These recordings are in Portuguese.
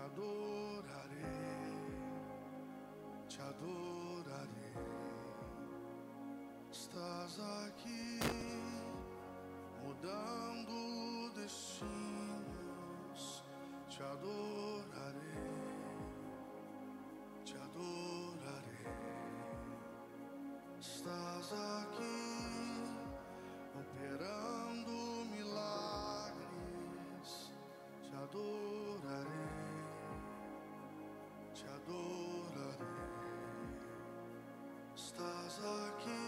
te adorarei. Estás aqui, mudando destinos, te adorarei, te adorarei. Estás aqui, operando milagres, te adorarei, te adorarei. Estás aqui,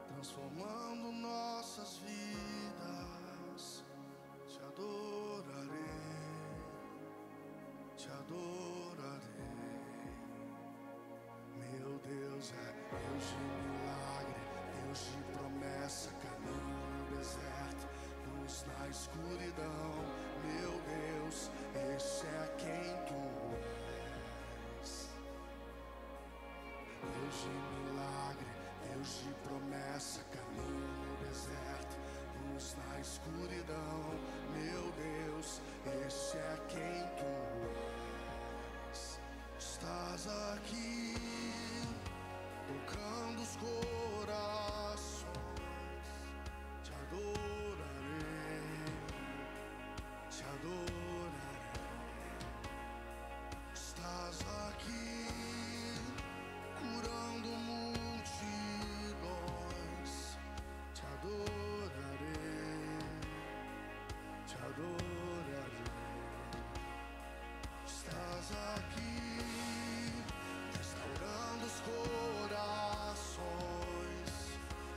transformando nossas vidas, te adorarei, te adorarei. Meu Deus é Deus de milagre, Deus de promessa, caminho no deserto, luz na escuridão. Meu Deus, esse é quem tu és. Deus de milagre, Deus de promessa, caminho no deserto, luz na escuridão. Meu Deus, esse é quem tu és. Estás aqui, tocando os corações, te adorarei, te adorarei. Estás aqui, curando multidões, te adorarei, te adorarei. Estás aqui, restaurando os corações,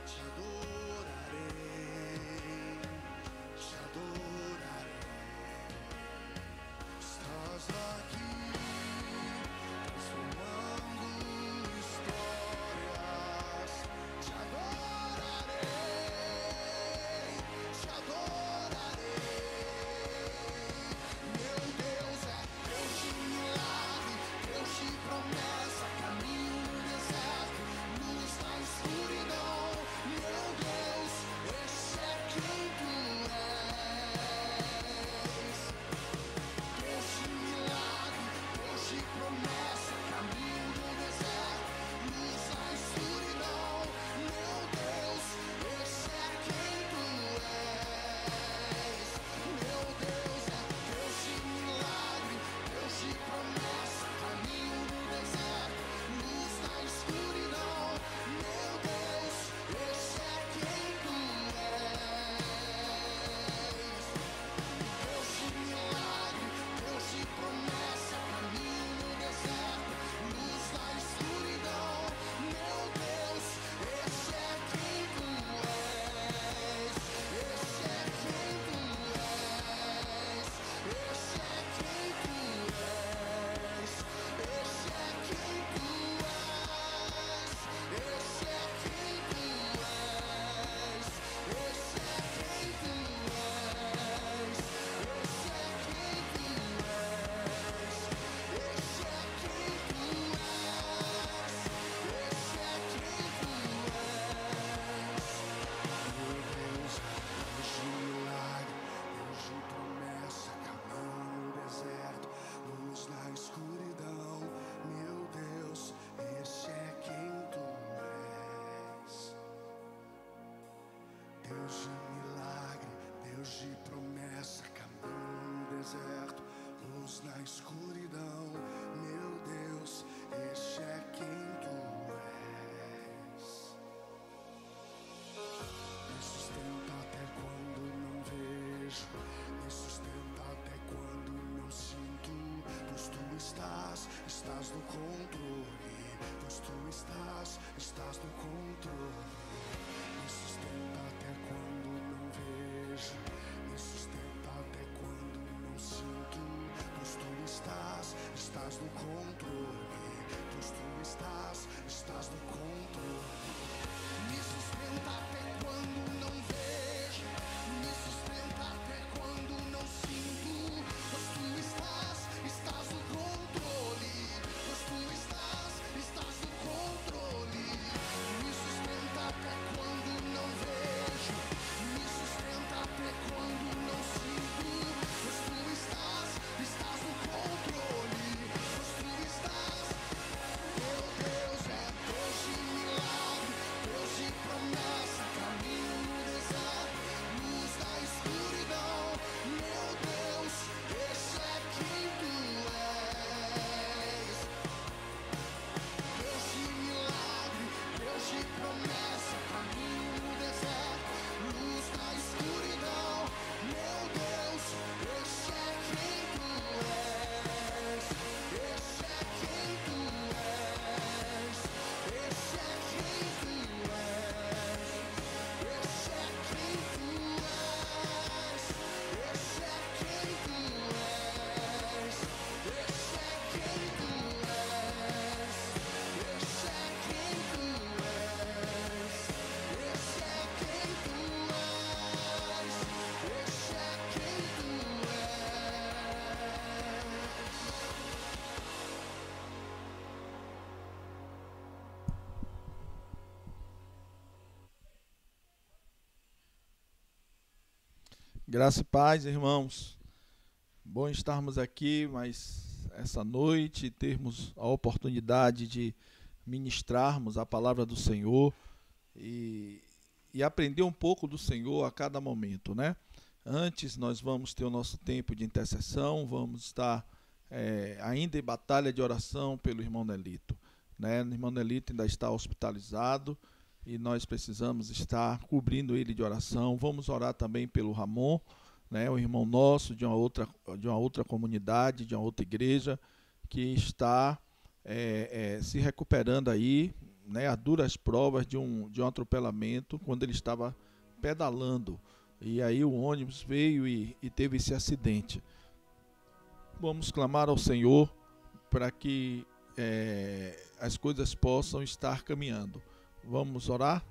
te adorarei, te adorarei. Estás aqui, transformando histórias, te adorarei, te adorarei. Meu Deus é Deus de milagre, Deus de promessa, caminho no deserto, luz na escuridão. Meu Deus, esse é quem tu és. Deus de milagre, Deus de promessa, caminho no deserto, luz na escuridão. Meu Deus, esse é quem tu és. Meu Deus é Deus de milagre, Deus de promessa, caminho no deserto, luz na escuridão. Meu Deus, esse é quem tu és. Deus de milagre, Deus de promessa, caminho no deserto, luz na escuridão. Meu Deus, esse é quem tu és. Esse é quem tu és. Esse é quem tu és. Esse é quem tu és. Esse é quem tu és. Esse é quem tu és. Esse é quem tu és. Esse é quem tu és. Esse é quem tu és. Meu Deus, Deus de milagre, Deus de promessa, caminho no deserto, luz na escuridão. Meu Deus, esse é quem tu és. Deus de milagre, Deus de promessa, caminho no deserto, luz na escuridão. Meu Deus, esse é quem tu és. Me sustenta até quando não vejo, me sustenta até quando não sinto, pois tu estás no controle, pois tu estás no controle. Me sustenta até quando não vejo, me sustenta até quando não sinto, pois tu estás no controle, pois tu estás no controle. Me sustenta até quando não vejo, me sustenta até quando não sinto, pois tu estás no controle, pois tu estás no controle. Me sustenta até quando não vejo, me sustenta até quando não sinto, pois tu estás no controle. Graça e paz, irmãos. Bom estarmos aqui, mas essa noite termos a oportunidade de ministrarmos a palavra do Senhor e aprender um pouco do Senhor a cada momento, né? Antes nós vamos ter o nosso tempo de intercessão, vamos estar ainda em batalha de oração pelo irmão Nelito, né? O irmão Nelito ainda está hospitalizado e nós precisamos estar cobrindo ele de oração. Vamos orar também pelo Ramon, né, um irmão nosso de uma outra comunidade, de uma outra igreja, que está se recuperando aí, né, a duras provas de um atropelamento, quando ele estava pedalando. E aí o ônibus veio e teve esse acidente. Vamos clamar ao Senhor para que as coisas possam estar caminhando. Vamos orar?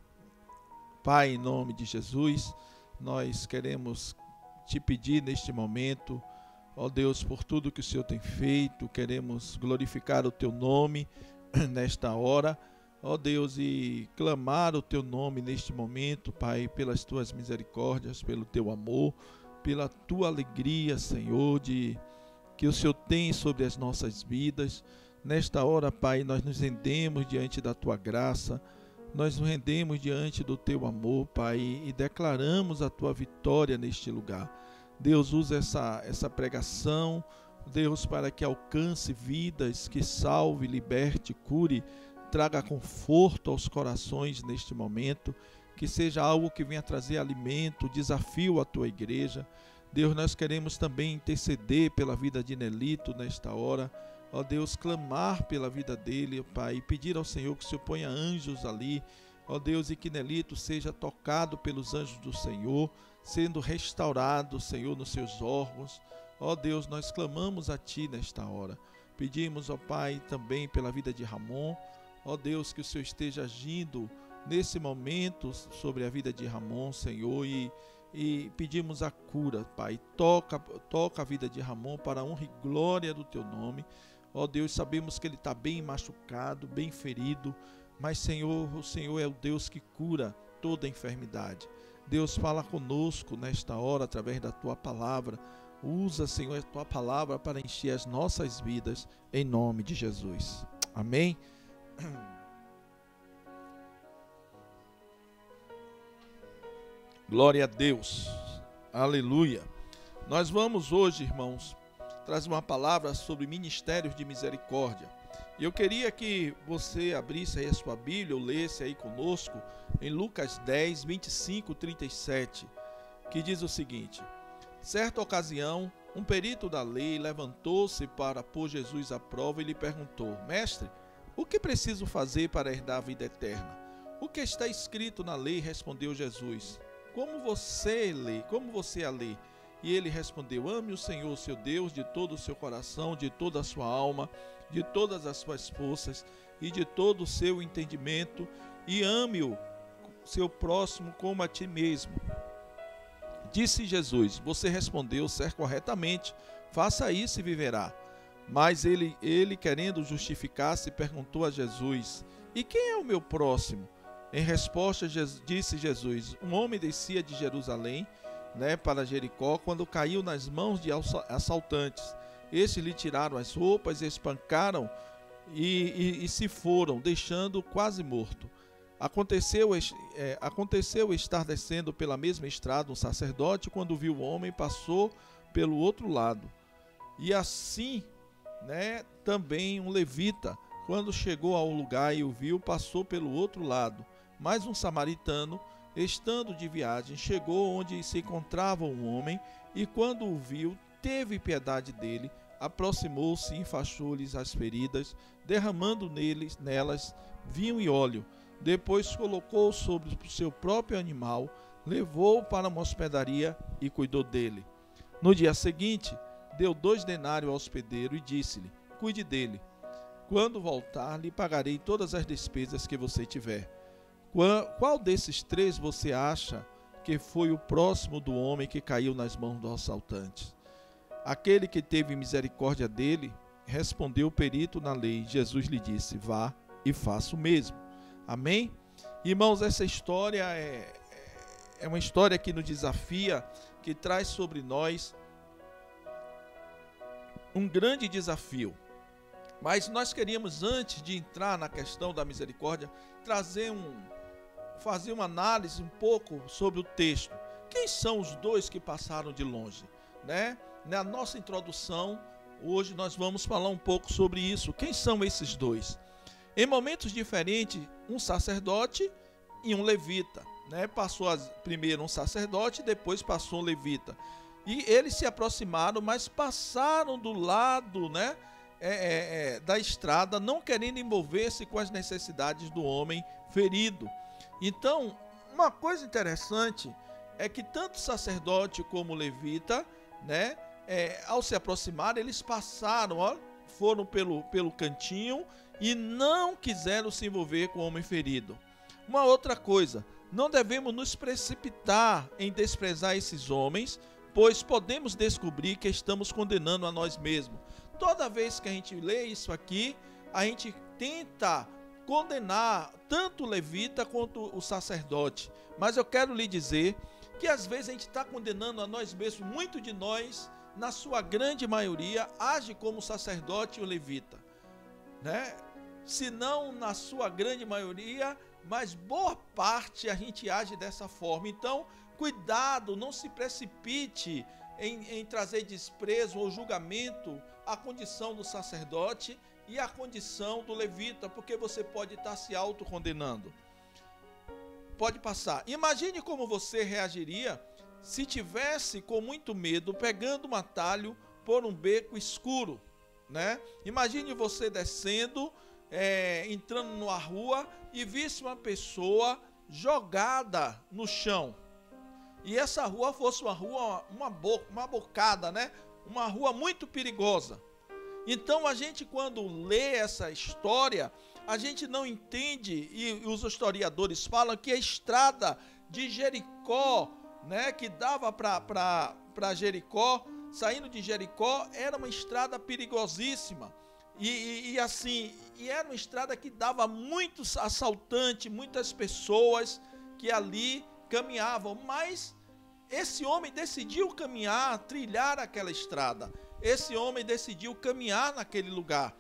Pai, em nome de Jesus, nós queremos te pedir neste momento, ó Deus, por tudo que o Senhor tem feito, queremos glorificar o teu nome nesta hora, ó Deus, e clamar o teu nome neste momento, Pai, pelas tuas misericórdias, pelo teu amor, pela tua alegria, Senhor, que o Senhor tem sobre as nossas vidas. Nesta hora, Pai, nós nos rendemos diante da tua graça, nós nos rendemos diante do teu amor, Pai, e declaramos a tua vitória neste lugar. Deus, usa essa pregação, Deus, para que alcance vidas, que salve, liberte, cure, traga conforto aos corações neste momento, que seja algo que venha trazer alimento, desafio à tua igreja. Deus, nós queremos também interceder pela vida de Nelito nesta hora, ó Deus, clamar pela vida dele, Pai, e pedir ao Senhor que o Senhor ponha anjos ali, ó Deus, e que Nelito seja tocado pelos anjos do Senhor, sendo restaurado, Senhor, nos seus órgãos. Ó Deus, nós clamamos a Ti nesta hora. Pedimos, ó Pai, também pela vida de Ramon, ó Deus, que o Senhor esteja agindo nesse momento sobre a vida de Ramon, Senhor, e pedimos a cura, Pai. Toca a vida de Ramon para a honra e glória do Teu nome. Ó Deus, sabemos que ele está bem machucado, bem ferido, mas Senhor, o Senhor é o Deus que cura toda enfermidade. Deus, fala conosco nesta hora através da Tua palavra. Usa, Senhor, a Tua palavra para encher as nossas vidas, em nome de Jesus. Amém? Glória a Deus. Aleluia. Nós vamos hoje, irmãos, trazer uma palavra sobre ministérios de misericórdia. E eu queria que você abrisse aí a sua Bíblia, ou lesse aí conosco, em Lucas 10, 25, 37, que diz o seguinte: certa ocasião, um perito da lei levantou-se para pôr Jesus à prova e lhe perguntou: Mestre, o que preciso fazer para herdar a vida eterna? O que está escrito na lei? Respondeu Jesus. Como você a lê? E ele respondeu: ame o Senhor, seu Deus, de todo o seu coração, de toda a sua alma, de todas as suas forças e de todo o seu entendimento, e ame-o, seu próximo, como a ti mesmo. Disse Jesus: você respondeu corretamente, faça isso e viverá. Mas ele querendo justificar-se, perguntou a Jesus: e quem é o meu próximo? Em resposta, disse Jesus: um homem descia de Jerusalém, para Jericó, quando caiu nas mãos de assaltantes. Estes lhe tiraram as roupas, espancaram e se foram, deixando-o quase morto. Aconteceu estar descendo pela mesma estrada um sacerdote, quando viu o homem, passou pelo outro lado. E assim, também um levita, quando chegou ao lugar e o viu, passou pelo outro lado. Mas um samaritano, estando de viagem, chegou onde se encontrava um homem, e quando o viu, teve piedade dele, aproximou-se e enfaixou-lhes as feridas, derramando nelas vinho e óleo. Depois colocou sobre o seu próprio animal, levou-o para uma hospedaria e cuidou dele. No dia seguinte, deu 2 denários ao hospedeiro e disse-lhe: cuide dele. Quando voltar, lhe pagarei todas as despesas que você tiver. Qual desses 3 você acha que foi o próximo do homem que caiu nas mãos dos assaltantes? Aquele que teve misericórdia dele, respondeu o perito na lei. Jesus lhe disse: vá e faça o mesmo. Amém? Irmãos, essa história é uma história que nos desafia, que traz sobre nós um grande desafio. Mas nós queríamos, antes de entrar na questão da misericórdia, fazer uma análise um pouco sobre o texto. Quem são os dois que passaram de longe? Na nossa introdução, hoje nós vamos falar um pouco sobre isso. Quem são esses dois? Em momentos diferentes, um sacerdote e um levita. Passou primeiro um sacerdote, depois passou um levita. E eles se aproximaram, mas passaram do lado da estrada, não querendo envolver-se com as necessidades do homem ferido. Então, uma coisa interessante é que tanto o sacerdote como o levita, ao se aproximar, eles passaram, foram pelo cantinho e não quiseram se envolver com o homem ferido. Uma outra coisa, não devemos nos precipitar em desprezar esses homens, pois podemos descobrir que estamos condenando a nós mesmos. Toda vez que a gente lê isso aqui, a gente tenta condenar tanto o levita quanto o sacerdote. Mas eu quero lhe dizer que às vezes a gente está condenando a nós mesmos. Muito de nós, na sua grande maioria, age como o sacerdote e o levita. Se não na sua grande maioria, mas boa parte a gente age dessa forma. Então, cuidado, não se precipite em trazer desprezo ou julgamento à condição do sacerdote e à condição do levita, porque você pode estar se autocondenando. Pode passar. Imagine como você reagiria se tivesse com muito medo pegando um atalho por um beco escuro, Imagine você descendo, entrando numa rua e visse uma pessoa jogada no chão. E essa rua fosse uma rua, uma bocada, uma rua muito perigosa. Então a gente, quando lê essa história, a gente não entende, e os historiadores falam que a estrada de Jericó, que dava para Jericó, saindo de Jericó, era uma estrada perigosíssima. E era uma estrada que dava muitos assaltantes, muitas pessoas que ali caminhavam, mas esse homem decidiu caminhar, trilhar aquela estrada. Esse homem decidiu caminhar naquele lugar.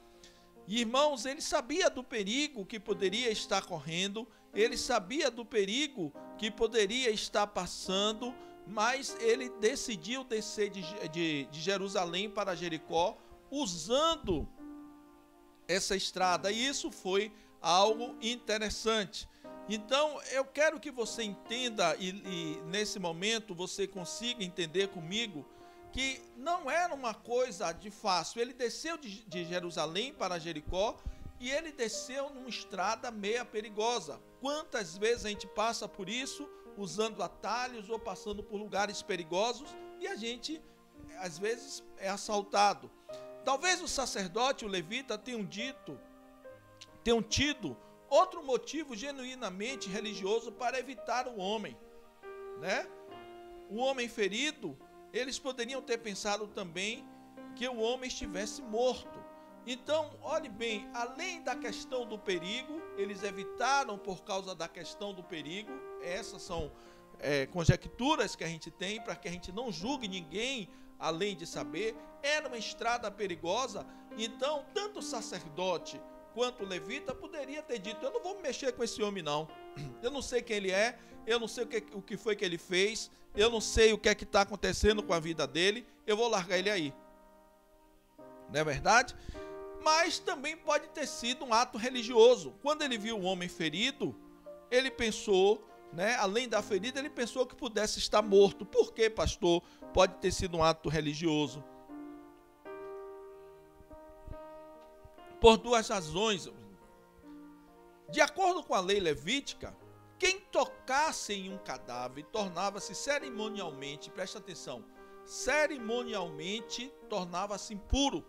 E, irmãos, ele sabia do perigo que poderia estar correndo, ele sabia do perigo que poderia estar passando, mas ele decidiu descer de Jerusalém para Jericó, usando essa estrada. E isso foi algo interessante. Então, eu quero que você entenda, e nesse momento você consiga entender comigo, que não era uma coisa de fácil. Ele desceu de Jerusalém para Jericó e ele desceu numa estrada meia perigosa. Quantas vezes a gente passa por isso, usando atalhos ou passando por lugares perigosos, e a gente, às vezes, é assaltado. Talvez o sacerdote, o levita, tenham tido outro motivo genuinamente religioso para evitar o homem, O homem ferido, eles poderiam ter pensado também que o homem estivesse morto. Então, olhe bem, além da questão do perigo, eles evitaram por causa da questão do perigo. Essas são conjecturas que a gente tem para que a gente não julgue ninguém além de saber. Era uma estrada perigosa, então tanto o sacerdote quanto o levita poderia ter dito: eu não vou me mexer com esse homem não, eu não sei quem ele é, eu não sei o que foi que ele fez, eu não sei o que é que está acontecendo com a vida dele, eu vou largar ele aí. Não é verdade? Mas também pode ter sido um ato religioso. Quando ele viu o homem ferido, ele pensou, além da ferida, ele pensou que pudesse estar morto. Por quê, pastor? Pode ter sido um ato religioso. Por duas razões. De acordo com a lei levítica, quem tocasse em um cadáver tornava-se cerimonialmente, presta atenção, cerimonialmente tornava-se impuro.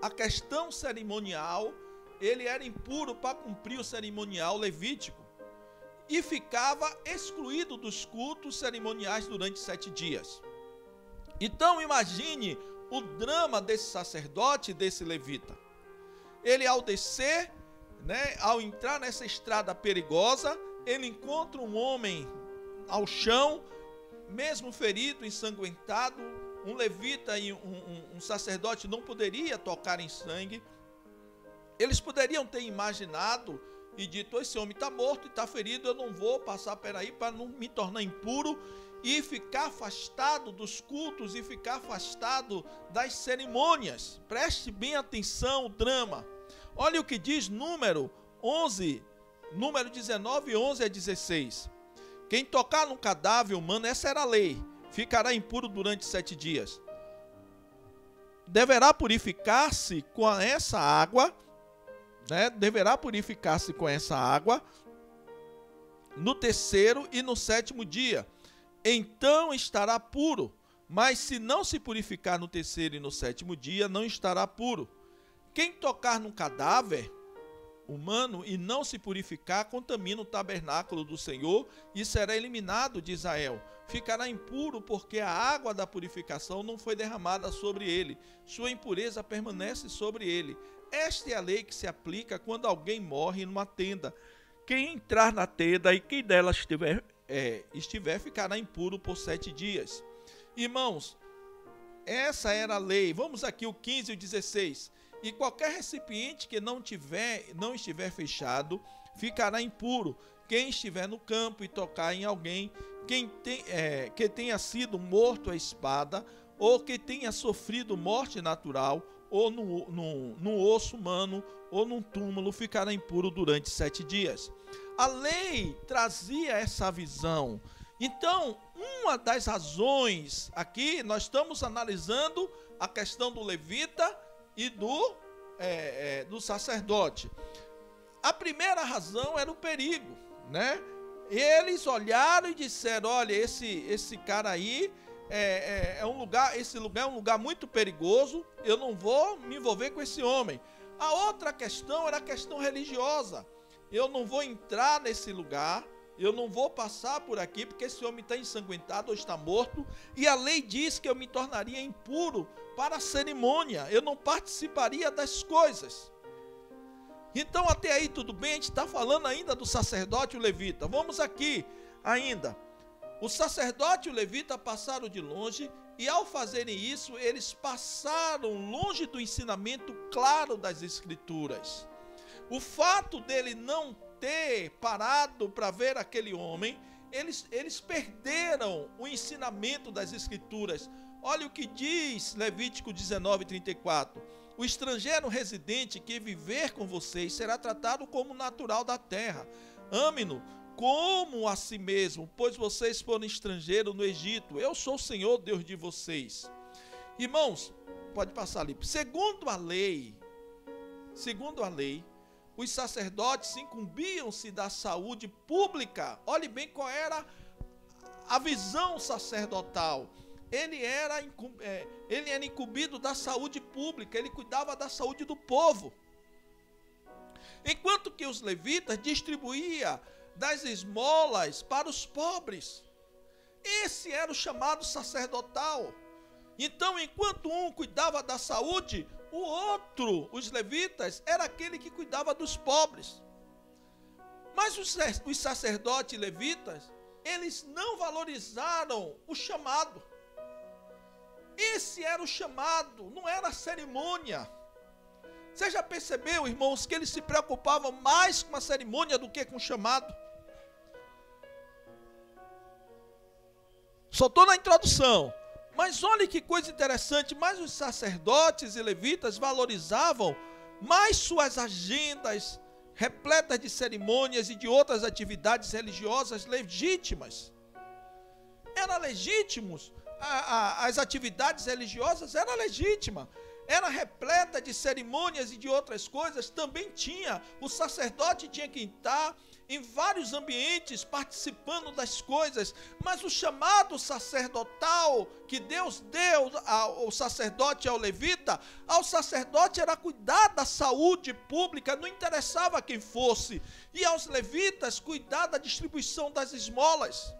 A questão cerimonial, ele era impuro para cumprir o cerimonial levítico e ficava excluído dos cultos cerimoniais durante 7 dias. Então imagine o drama desse sacerdote e desse levita. Ele, ao descer, ao entrar nessa estrada perigosa, ele encontra um homem ao chão mesmo ferido, ensanguentado, um levita e um sacerdote não poderia tocar em sangue. Eles poderiam ter imaginado e dito: esse homem está morto e está ferido, eu não vou passar por aí para não me tornar impuro e ficar afastado dos cultos e ficar afastado das cerimônias. Preste bem atenção o drama. Olha o que diz número 19, 11 a 16. Quem tocar num cadáver humano, essa era a lei, ficará impuro durante 7 dias. Deverá purificar-se com essa água, deverá purificar-se com essa água no 3º e no 7º dia. Então estará puro, mas se não se purificar no 3º e no 7º dia, não estará puro. Quem tocar num cadáver humano e não se purificar, contamina o tabernáculo do Senhor e será eliminado de Israel. Ficará impuro porque a água da purificação não foi derramada sobre ele. Sua impureza permanece sobre ele. Esta é a lei que se aplica quando alguém morre numa tenda. Quem entrar na tenda e quem dela estiver ficará impuro por 7 dias. Irmãos, essa era a lei. Vamos aqui o 15 e o 16. E qualquer recipiente que não estiver fechado ficará impuro. Quem estiver no campo e tocar em alguém que tenha sido morto à espada, ou que tenha sofrido morte natural, ou no osso humano, ou num túmulo, ficará impuro durante 7 dias. A lei trazia essa visão. Então, uma das razões aqui, nós estamos analisando a questão do levita e do sacerdote. A primeira razão era o perigo, né? Eles olharam e disseram: olha, esse cara aí esse lugar é um lugar muito perigoso, eu não vou me envolver com esse homem. A outra questão era a questão religiosa. Eu não vou entrar nesse lugar, eu não vou passar por aqui, porque esse homem está ensanguentado ou está morto, e a lei diz que eu me tornaria impuro para a cerimônia, eu não participaria das coisas. Então até aí tudo bem, a gente está falando ainda do sacerdote e o levita. Vamos aqui ainda. O sacerdote e o levita passaram de longe, e ao fazerem isso, eles passaram longe do ensinamento claro das Escrituras. O fato dele não ter parado para ver aquele homem, eles perderam o ensinamento das Escrituras. Olha o que diz Levítico 19:34. O estrangeiro residente que viver com vocês será tratado como natural da terra. Ame-no como a si mesmo, pois vocês foram estrangeiros no Egito. Eu sou o Senhor, Deus de vocês. Irmãos, pode passar ali. Segundo a lei, os sacerdotes incumbiam-se da saúde pública. Olhe bem qual era a visão sacerdotal. Ele era incumbido da saúde pública, ele cuidava da saúde do povo. Enquanto que os levitas distribuíam das esmolas para os pobres. Esse era o chamado sacerdotal. Então, enquanto um cuidava da saúde, o outro, os levitas, era aquele que cuidava dos pobres. Mas os sacerdotes e levitas, eles não valorizaram o chamado. Esse era o chamado, não era a cerimônia. Você já percebeu, irmãos, que eles se preocupavam mais com a cerimônia do que com o chamado? Só estou na introdução. Mas olha que coisa interessante, mas os sacerdotes e levitas valorizavam mais suas agendas repletas de cerimônias e de outras atividades religiosas legítimas. Era legítimos, as atividades religiosas eram legítimas, era repleta de cerimônias e de outras coisas, também tinha, o sacerdote tinha que estar em vários ambientes participando das coisas, mas o chamado sacerdotal que Deus deu ao sacerdote e ao levita, ao sacerdote era cuidar da saúde pública, não interessava quem fosse, e aos levitas cuidar da distribuição das esmolas.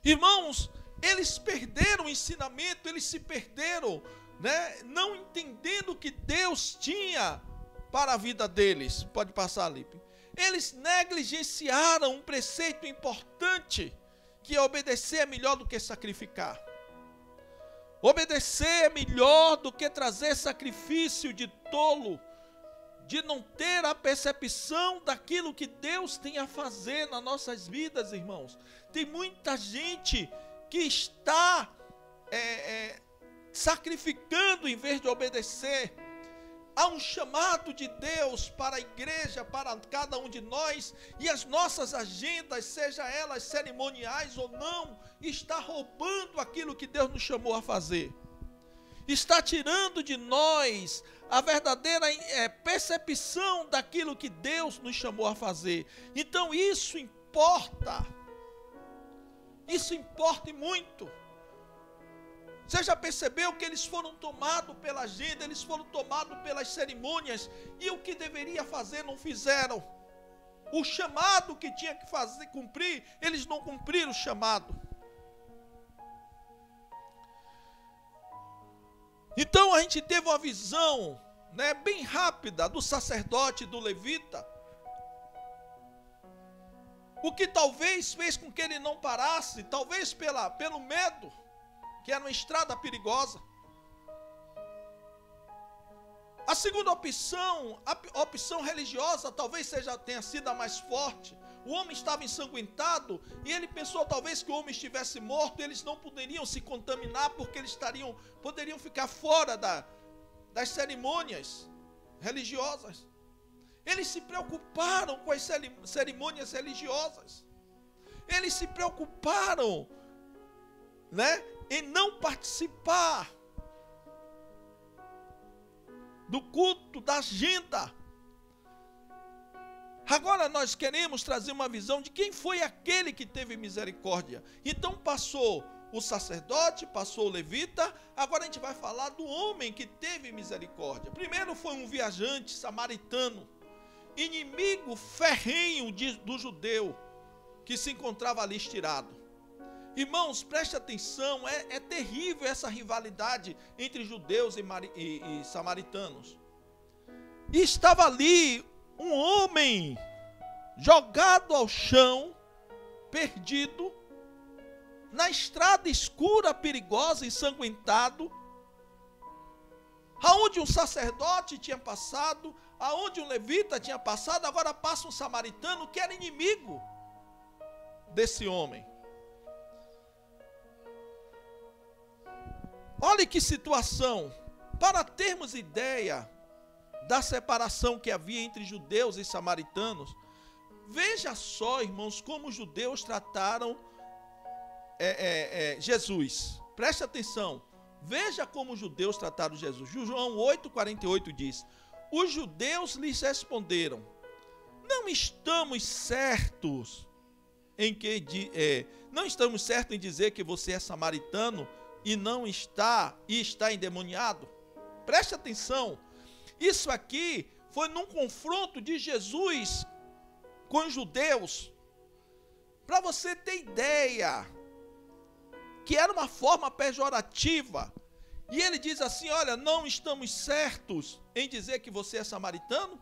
Irmãos, eles perderam o ensinamento, eles se perderam, né? Não entendendo o que Deus tinha para a vida deles. Pode passar, Lipe. Eles negligenciaram um preceito importante, que obedecer é melhor do que sacrificar. Obedecer é melhor do que trazer sacrifício de tolo, de não ter a percepção daquilo que Deus tem a fazer nas nossas vidas, irmãos. Tem muita gente que está sacrificando em vez de obedecer. Há um chamado de Deus para a igreja, para cada um de nós, e as nossas agendas, seja elas cerimoniais ou não, está roubando aquilo que Deus nos chamou a fazer. Está tirando de nós a verdadeira percepção daquilo que Deus nos chamou a fazer. Então isso importa. Isso importa e muito. Você já percebeu que eles foram tomados pela agenda, eles foram tomados pelas cerimônias, e o que deveria fazer não fizeram. O chamado que tinha que fazer, cumprir, eles não cumpriram o chamado. Então a gente teve uma visão, bem rápida do sacerdote e do levita, o que talvez fez com que ele não parasse, talvez pelo medo, que era uma estrada perigosa. A segunda opção, a opção religiosa, talvez tenha sido a mais forte. O homem estava ensanguentado e ele pensou talvez que o homem estivesse morto, eles não poderiam se contaminar porque eles poderiam ficar fora das cerimônias religiosas. Eles se preocuparam com as cerimônias religiosas. Eles se preocuparam, em não participar do culto, da agenda. Agora nós queremos trazer uma visão de quem foi aquele que teve misericórdia. Então passou o sacerdote, passou o levita, agora a gente vai falar do homem que teve misericórdia. Primeiro foi um viajante samaritano, inimigo ferrenho do judeu, que se encontrava ali estirado. Irmãos, preste atenção, é terrível essa rivalidade entre judeus e samaritanos. E estava ali um homem jogado ao chão, perdido, na estrada escura, perigosa, ensanguentado, aonde um sacerdote tinha passado, aonde um levita tinha passado, agora passa um samaritano que era inimigo desse homem. Olha que situação. Para termos ideia da separação que havia entre judeus e samaritanos, veja só, irmãos, como os judeus trataram Jesus. Preste atenção. Veja como os judeus trataram Jesus. João 8,48 diz: os judeus lhes responderam: não estamos certos em dizer que você é samaritano e está endemoniado. Preste atenção, isso aqui foi num confronto de Jesus com os judeus, para você ter ideia, que era uma forma pejorativa, e ele diz assim: olha, não estamos certos em dizer que você é samaritano,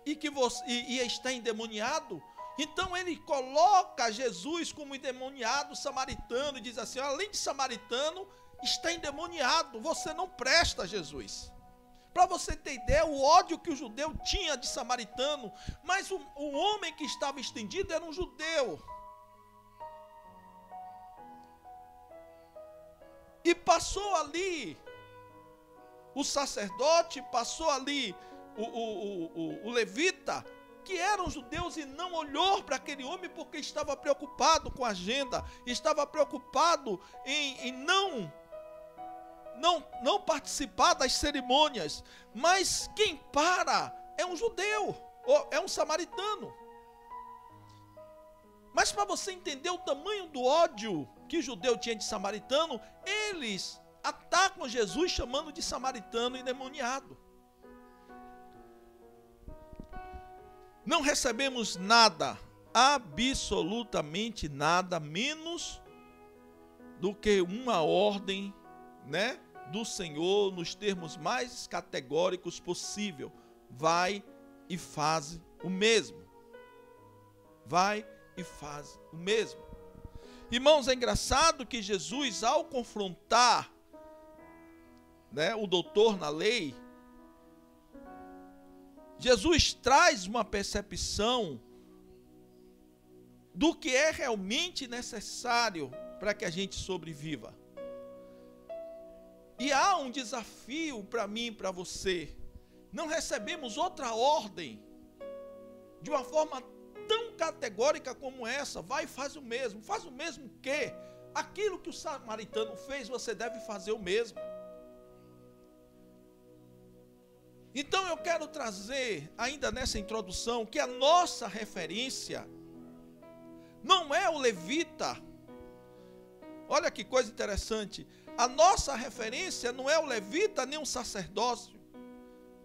e que você está endemoniado. Então ele coloca Jesus como endemoniado samaritano e diz assim: além de samaritano, está endemoniado, você não presta, Jesus. Para você ter ideia, o ódio que o judeu tinha de samaritano, mas o homem que estava estendido era um judeu. E passou ali o sacerdote, passou ali o levita, que eram judeus, e não olhou para aquele homem porque estava preocupado com a agenda, estava preocupado em não participar das cerimônias. Mas quem para é um judeu, ou é um samaritano. Mas para você entender o tamanho do ódio que o judeu tinha de samaritano, eles atacam Jesus chamando de samaritano endemoniado. Não recebemos nada, absolutamente nada, menos do que uma ordem, do Senhor, nos termos mais categóricos possível: vai e faz o mesmo. Vai e faz o mesmo. Irmãos, é engraçado que Jesus, ao confrontar, o doutor na lei, Jesus traz uma percepção do que é realmente necessário para que a gente sobreviva. E há um desafio para mim e para você. Não recebemos outra ordem de uma forma tão categórica como essa. Vai e faz o mesmo. Faz o mesmo o quê? Aquilo que o samaritano fez, você deve fazer o mesmo. Então eu quero trazer, ainda nessa introdução, que a nossa referência não é o levita. Olha que coisa interessante. A nossa referência não é o levita nem o sacerdócio.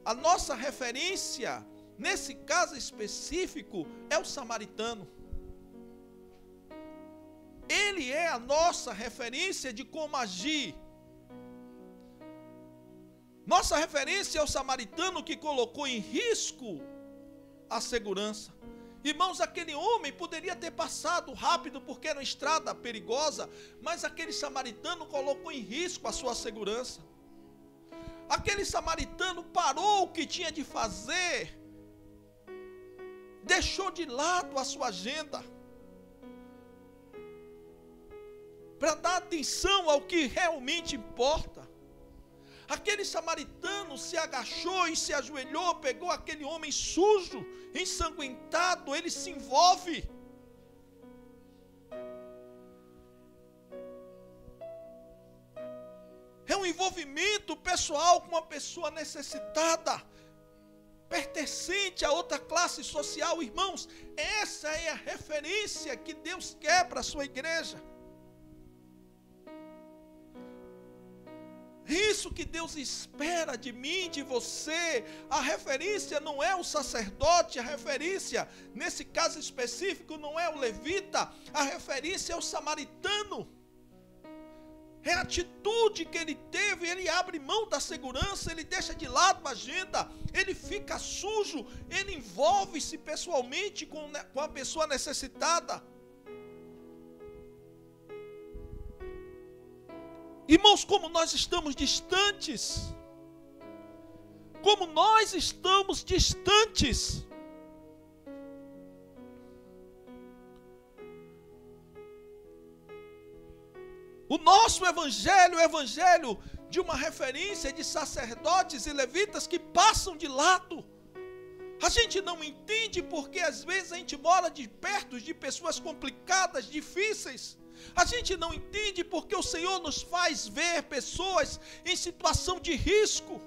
A nossa referência, nesse caso específico, é o samaritano. Ele é a nossa referência de como agir. Nossa referência é o samaritano que colocou em risco a segurança. Irmãos, aquele homem poderia ter passado rápido porque era uma estrada perigosa, mas aquele samaritano colocou em risco a sua segurança. Aquele samaritano parou o que tinha de fazer, deixou de lado a sua agenda, para dar atenção ao que realmente importa. Aquele samaritano se agachou e se ajoelhou, pegou aquele homem sujo, ensanguentado, ele se envolve. É um envolvimento pessoal com uma pessoa necessitada, pertencente a outra classe social. Irmãos, essa é a referência que Deus quer para a sua igreja. Isso que Deus espera de mim, de você. A referência não é o sacerdote, a referência, nesse caso específico, não é o levita, a referência é o samaritano. É a atitude que ele teve, ele abre mão da segurança, ele deixa de lado a agenda, ele fica sujo, ele envolve-se pessoalmente com a pessoa necessitada. Irmãos, como nós estamos distantes, como nós estamos distantes. O nosso evangelho é o evangelho de uma referência de sacerdotes e levitas que passam de lado. A gente não entende porque às vezes a gente mora de perto de pessoas complicadas, difíceis. A gente não entende porque o Senhor nos faz ver pessoas em situação de risco.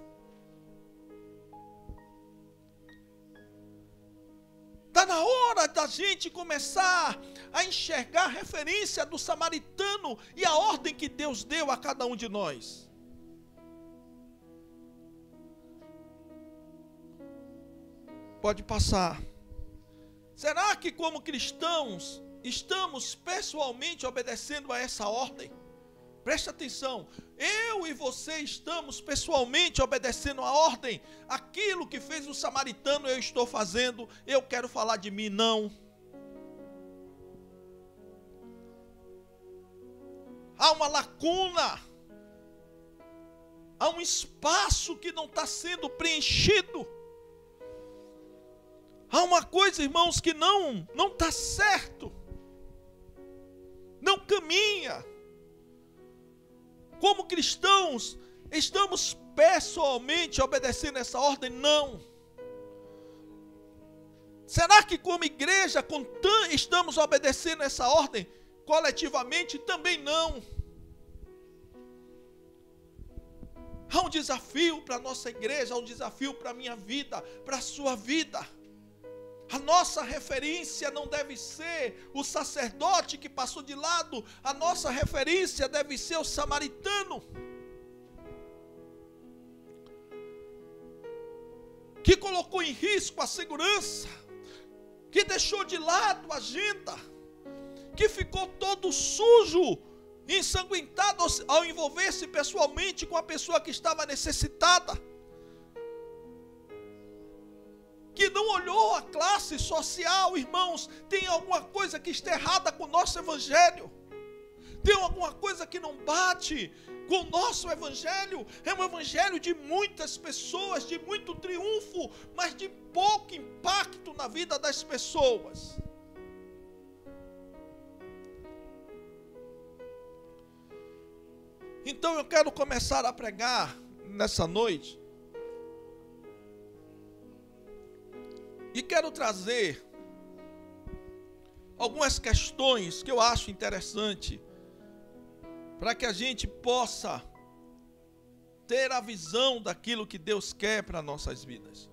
Está na hora da gente começar a enxergar a referência do samaritano e a ordem que Deus deu a cada um de nós. Pode passar. Será que como cristãos estamos pessoalmente obedecendo a essa ordem? Preste atenção, eu e você estamos pessoalmente obedecendo a ordem. Aquilo que fez o samaritano eu estou fazendo. Eu quero falar de mim, não. Há uma lacuna, há um espaço que não está sendo preenchido. Há uma coisa, irmãos, que não está certo, não caminha. Como cristãos, estamos pessoalmente obedecendo essa ordem? Não. Será que como igreja estamos obedecendo essa ordem? Coletivamente também não. Há um desafio para a nossa igreja, há um desafio para a minha vida, para a sua vida. A nossa referência não deve ser o sacerdote que passou de lado, a nossa referência deve ser o samaritano, que colocou em risco a segurança, que deixou de lado a agenda, que ficou todo sujo, ensanguentado ao envolver-se pessoalmente com a pessoa que estava necessitada, que não olhou a classe social. Irmãos, tem alguma coisa que está errada com o nosso evangelho. Tem alguma coisa que não bate com o nosso evangelho. É um evangelho de muitas pessoas, de muito triunfo, mas de pouco impacto na vida das pessoas. Então eu quero começar a pregar nessa noite. E quero trazer algumas questões que eu acho interessante para que a gente possa ter a visão daquilo que Deus quer para nossas vidas.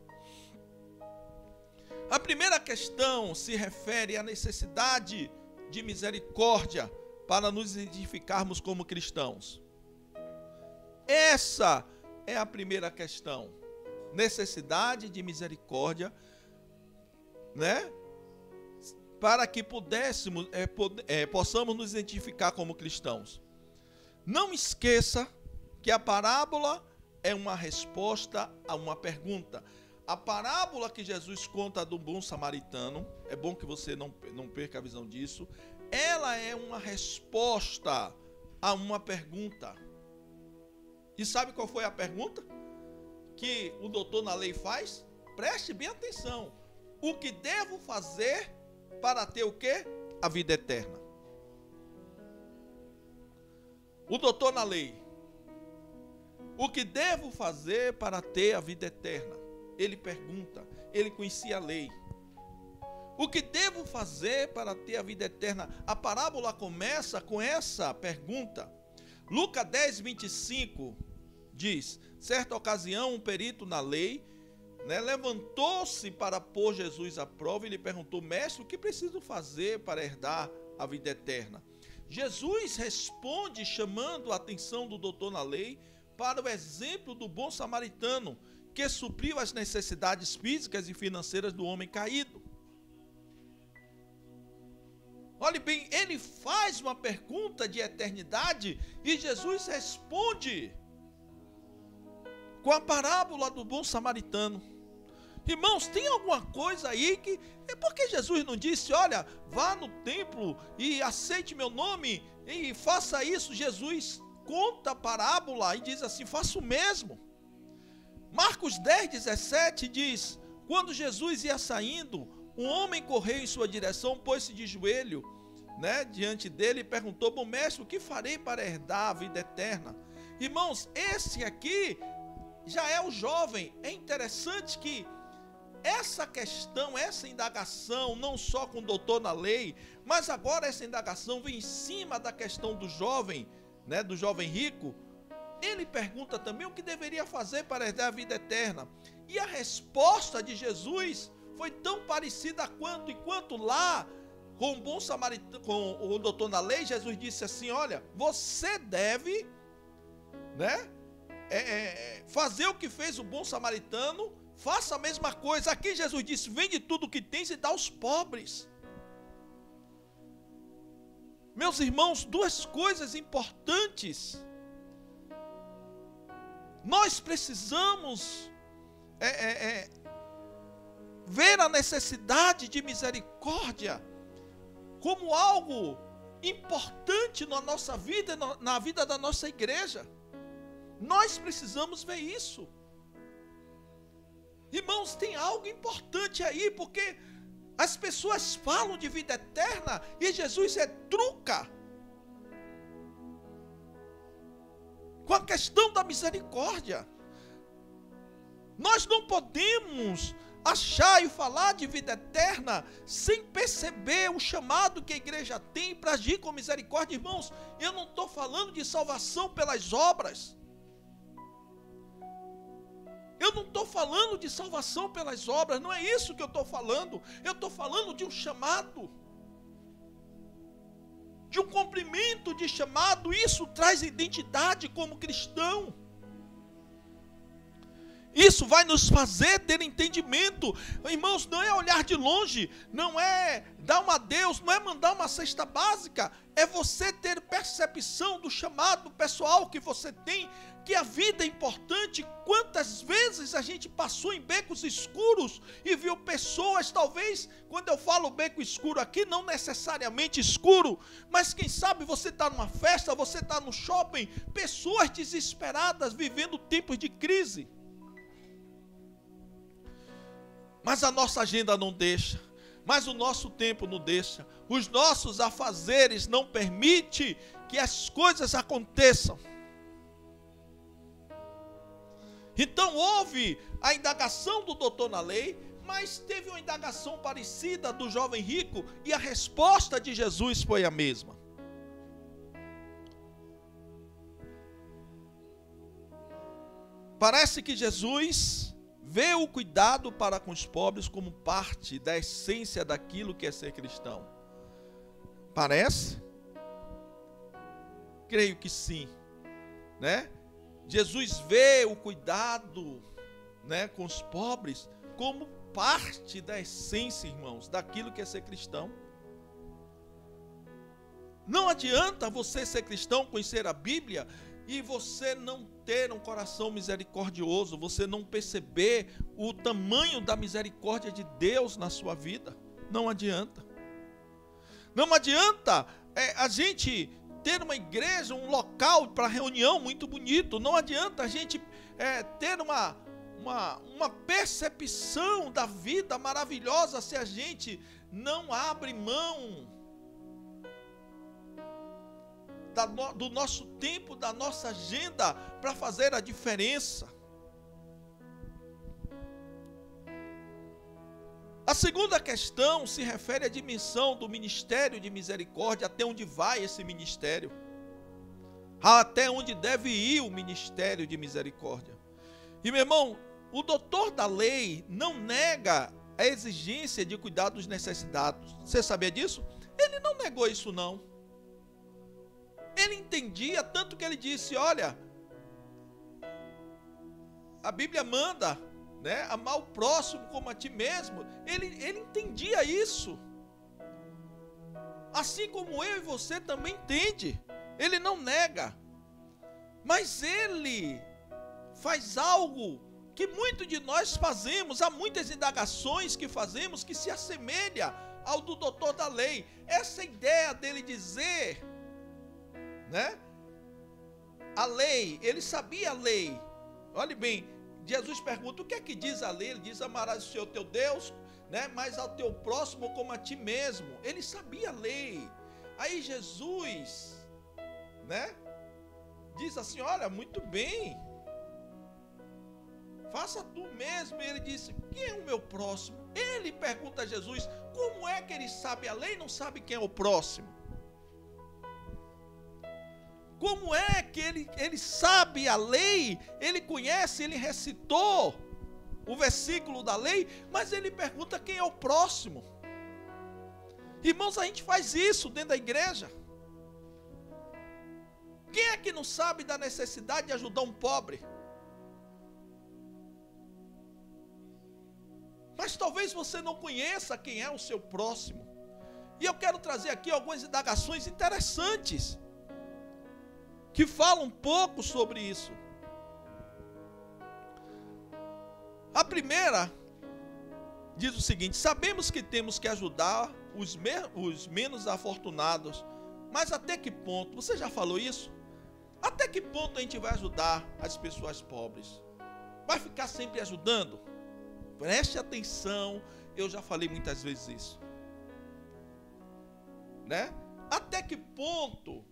A primeira questão se refere à necessidade de misericórdia para nos identificarmos como cristãos. Essa é a primeira questão. Necessidade de misericórdia, né? Para que possamos nos identificar como cristãos. Não esqueça que a parábola é uma resposta a uma pergunta. A parábola que Jesus conta do bom samaritano, é bom que você não perca a visão disso, ela é uma resposta a uma pergunta. E sabe qual foi a pergunta que o doutor na lei faz? Preste bem atenção. O que devo fazer para ter o quê? A vida eterna. O doutor na lei. O que devo fazer para ter a vida eterna? Ele pergunta. Ele conhecia a lei. O que devo fazer para ter a vida eterna? A parábola começa com essa pergunta. Lucas 10, 25 diz: certa ocasião um perito na lei, levantou-se para pôr Jesus à prova e lhe perguntou: mestre, o que preciso fazer para herdar a vida eterna? Jesus responde chamando a atenção do doutor na lei para o exemplo do bom samaritano, que supriu as necessidades físicas e financeiras do homem caído. Olhe bem, ele faz uma pergunta de eternidade e Jesus responde com a parábola do bom samaritano. Irmãos, tem alguma coisa aí que... É porque Jesus não disse: olha, vá no templo e aceite meu nome e faça isso. Jesus conta a parábola e diz assim: faça o mesmo. Marcos 10, 17 diz: quando Jesus ia saindo, um homem correu em sua direção, pôs-se de joelho, diante dele e perguntou: bom mestre, o que farei para herdar a vida eterna? Irmãos, esse aqui já é o jovem. É interessante que essa questão, essa indagação, não só com o doutor na lei, mas agora essa indagação vem em cima da questão do jovem, do jovem rico. Ele pergunta também o que deveria fazer para herdar a vida eterna. E a resposta de Jesus foi tão parecida enquanto lá, com o bom samaritano, com o doutor na lei, Jesus disse assim: olha, você deve, fazer o que fez o bom samaritano, faça a mesma coisa. Aqui Jesus disse: vende tudo o que tens e dá aos pobres. Meus irmãos, duas coisas importantes. Nós precisamos ver a necessidade de misericórdia como algo importante na nossa vida, na vida da nossa igreja. Nós precisamos ver isso. Irmãos, tem algo importante aí, porque as pessoas falam de vida eterna e Jesus retruca com a questão da misericórdia. Nós não podemos achar e falar de vida eterna sem perceber o chamado que a igreja tem para agir com misericórdia. Irmãos, eu não estou falando de salvação pelas obras. Eu não estou falando de salvação pelas obras, não é isso que eu estou falando. Eu estou falando de um chamado, de um cumprimento de chamado. Isso traz identidade como cristão. Isso vai nos fazer ter entendimento. Irmãos, não é olhar de longe, não é dar um adeus, não é mandar uma cesta básica, É você ter percepção do chamado pessoal que você tem, que a vida é importante. Quantas vezes a gente passou em becos escuros e viu pessoas, talvez, quando eu falo beco escuro aqui, não necessariamente escuro, mas quem sabe você está numa festa, você está no shopping, pessoas desesperadas, vivendo tempos de crise. Mas a nossa agenda não deixa, mas o nosso tempo não deixa, os nossos afazeres não permitem que as coisas aconteçam. Então houve a indagação do doutor na lei, mas teve uma indagação parecida do jovem rico, e a resposta de Jesus foi a mesma. Parece que Jesus vê o cuidado para com os pobres como parte da essência daquilo que é ser cristão. Parece? Creio que sim, né? Jesus vê o cuidado, né, com os pobres como parte da essência, irmãos, daquilo que é ser cristão. Não adianta você ser cristão, conhecer a Bíblia e você não ter um coração misericordioso, você não perceber o tamanho da misericórdia de Deus na sua vida. Não adianta. Não adianta a gente ter uma igreja, um local para reunião muito bonito. Não adianta a gente ter uma percepção da vida maravilhosa se a gente não abre mão do nosso tempo, da nossa agenda para fazer a diferença. A segunda questão se refere à dimensão do ministério de misericórdia, até onde vai esse ministério, até onde deve ir o ministério de misericórdia. E meu irmão, o doutor da lei não nega a exigência de cuidar dos necessitados. Você sabia disso? Ele não negou isso não. Ele entendia, tanto que ele disse, olha, a Bíblia manda, né, amar o próximo como a ti mesmo. Ele entendia isso. Assim como eu e você também entende. Ele não nega. Mas ele faz algo que muitos de nós fazemos. Há muitas indagações que fazemos que se assemelha ao do doutor da lei. Essa ideia dele dizer, né? A lei, ele sabia a lei. Olhe bem, Jesus pergunta, o que é que diz a lei? Ele diz, amarás o Senhor teu Deus, né? Mas ao teu próximo como a ti mesmo. Ele sabia a lei. Aí Jesus, né, diz assim, olha, muito bem, faça tu mesmo. E ele disse, quem é o meu próximo? Ele pergunta a Jesus, como é que ele sabe a lei e não sabe quem é o próximo? Como é que ele sabe a lei, ele conhece, ele recitou o versículo da lei, mas ele pergunta quem é o próximo? Irmãos, a gente faz isso dentro da igreja. Quem é que não sabe da necessidade de ajudar um pobre? Mas talvez você não conheça quem é o seu próximo. E eu quero trazer aqui algumas indagações interessantes que falam um pouco sobre isso. A primeira diz o seguinte: sabemos que temos que ajudar os menos afortunados, mas até que ponto? Você já falou isso? Até que ponto a gente vai ajudar as pessoas pobres? Vai ficar sempre ajudando? Preste atenção, eu já falei muitas vezes isso, né? Até que ponto?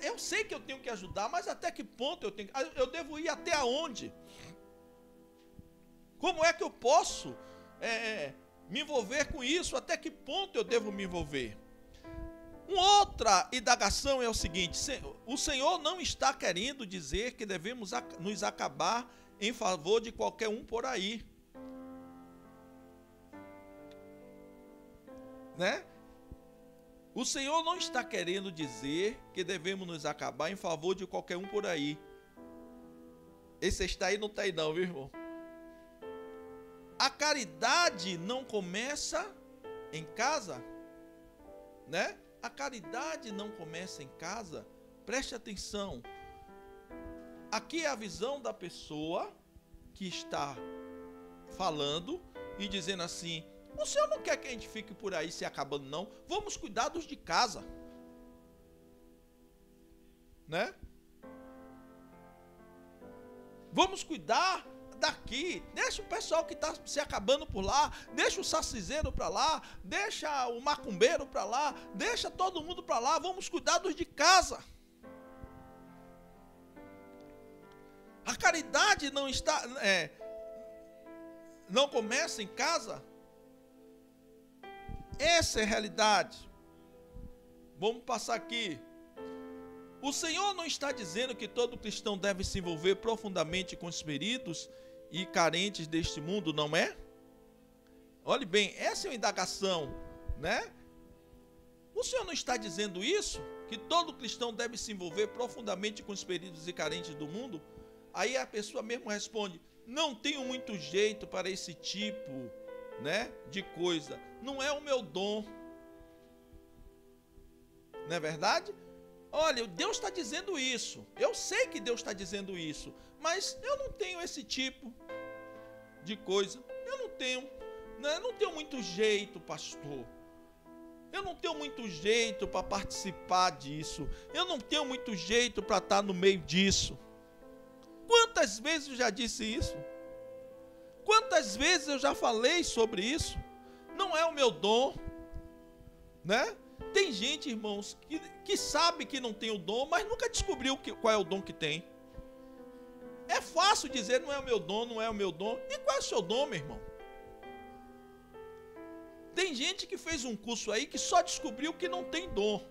Eu sei que eu tenho que ajudar, mas até que ponto eu devo ir até aonde? Como é que eu posso me envolver com isso? Até que ponto eu devo me envolver? Uma outra indagação é o seguinte: o Senhor não está querendo dizer que devemos nos acabar em favor de qualquer um por aí, né? O Senhor não está querendo dizer que devemos nos acabar em favor de qualquer um por aí. Esse está aí, não está aí não, viu, irmão? A caridade não começa em casa, né? A caridade não começa em casa. Preste atenção. Aqui é a visão da pessoa que está falando e dizendo assim: o senhor não quer que a gente fique por aí se acabando, não? Vamos cuidar dos de casa, né? Vamos cuidar daqui. Deixa o pessoal que está se acabando por lá, deixa o saciseiro para lá, deixa o macumbeiro para lá, deixa todo mundo para lá. Vamos cuidar dos de casa. A caridade não começa em casa. Essa é a realidade. Vamos passar aqui. O Senhor não está dizendo que todo cristão deve se envolver profundamente com os feridos e carentes deste mundo, não é? Olhe bem, essa é uma indagação, né? O Senhor não está dizendo isso? Que todo cristão deve se envolver profundamente com os feridos e carentes do mundo? Aí a pessoa mesmo responde: não tenho muito jeito para esse tipo, né, de coisa. Não é o meu dom. Não é verdade? Olha, Deus está dizendo isso. Eu sei que Deus está dizendo isso. Mas eu não tenho esse tipo de coisa. Eu não tenho muito jeito, pastor. Eu não tenho muito jeito para participar disso. Eu não tenho muito jeito para estar no meio disso. Quantas vezes eu já disse isso? Quantas vezes eu já falei sobre isso? Não é o meu dom, né? Tem gente, irmãos, que sabe que não tem o dom, mas nunca descobriu qual é o dom que tem. É fácil dizer: não é o meu dom, não é o meu dom. E qual é o seu dom, meu irmão? Tem gente que fez um curso aí que só descobriu que não tem dom.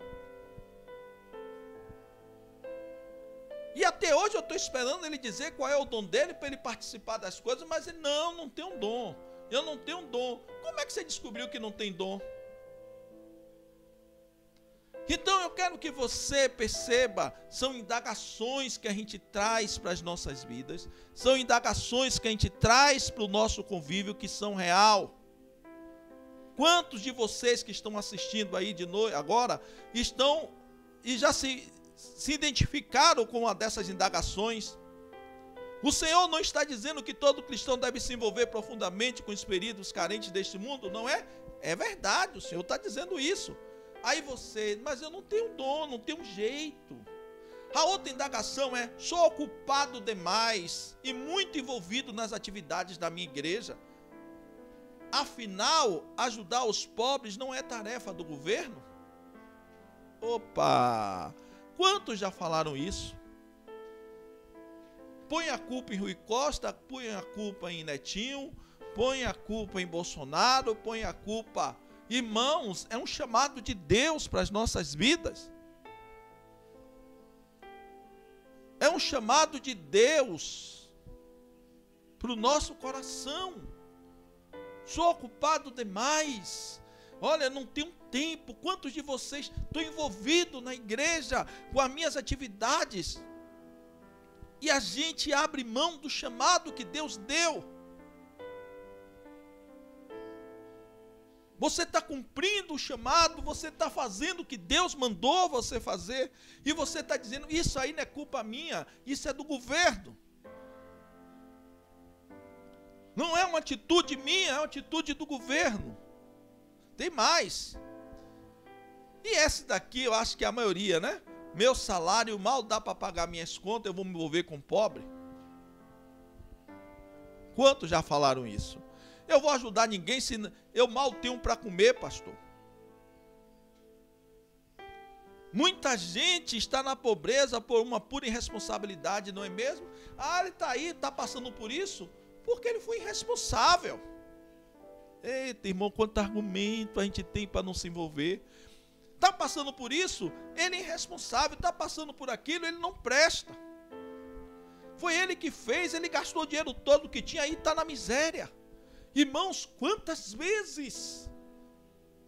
E até hoje eu estou esperando ele dizer qual é o dom dele para ele participar das coisas, mas ele: não tem um dom. Eu não tenho um dom. Como é que você descobriu que não tem dom? Então eu quero que você perceba, são indagações que a gente traz para as nossas vidas, são indagações que a gente traz para o nosso convívio que são real. Quantos de vocês que estão assistindo aí de noite agora estão e já se identificaram com uma dessas indagações? O Senhor não está dizendo que todo cristão deve se envolver profundamente com os feridos carentes deste mundo, não é? É verdade, o Senhor está dizendo isso. Aí você: mas eu não tenho dom, não tenho jeito. A outra indagação é: sou ocupado demais e muito envolvido nas atividades da minha igreja. Afinal, ajudar os pobres não é tarefa do governo? Opa! Quantos já falaram isso? Põe a culpa em Rui Costa, põe a culpa em Netinho, põe a culpa em Bolsonaro, põe a culpa... Irmãos, é um chamado de Deus para as nossas vidas. É um chamado de Deus para o nosso coração. Sou ocupado demais. Olha, não tenho tempo. Quantos de vocês estão envolvidos na igreja com as minhas atividades? E a gente abre mão do chamado que Deus deu. Você está cumprindo o chamado, você está fazendo o que Deus mandou você fazer, e você está dizendo: isso aí não é culpa minha, isso é do governo. Não é uma atitude minha, é uma atitude do governo. Tem mais. E esse daqui, eu acho que é a maioria, né? Meu salário mal dá para pagar minhas contas, eu vou me envolver com pobre. Quantos já falaram isso? Eu vou ajudar ninguém se eu mal tenho para comer, pastor. Muita gente está na pobreza por uma pura irresponsabilidade, não é mesmo? Ele está aí, está passando por isso, porque ele foi irresponsável. Eita, irmão, quanto argumento a gente tem para não se envolver. Está passando por isso, ele é irresponsável. Está passando por aquilo, ele não presta. Foi ele que fez, ele gastou o dinheiro todo que tinha, aí está na miséria. Irmãos, quantas vezes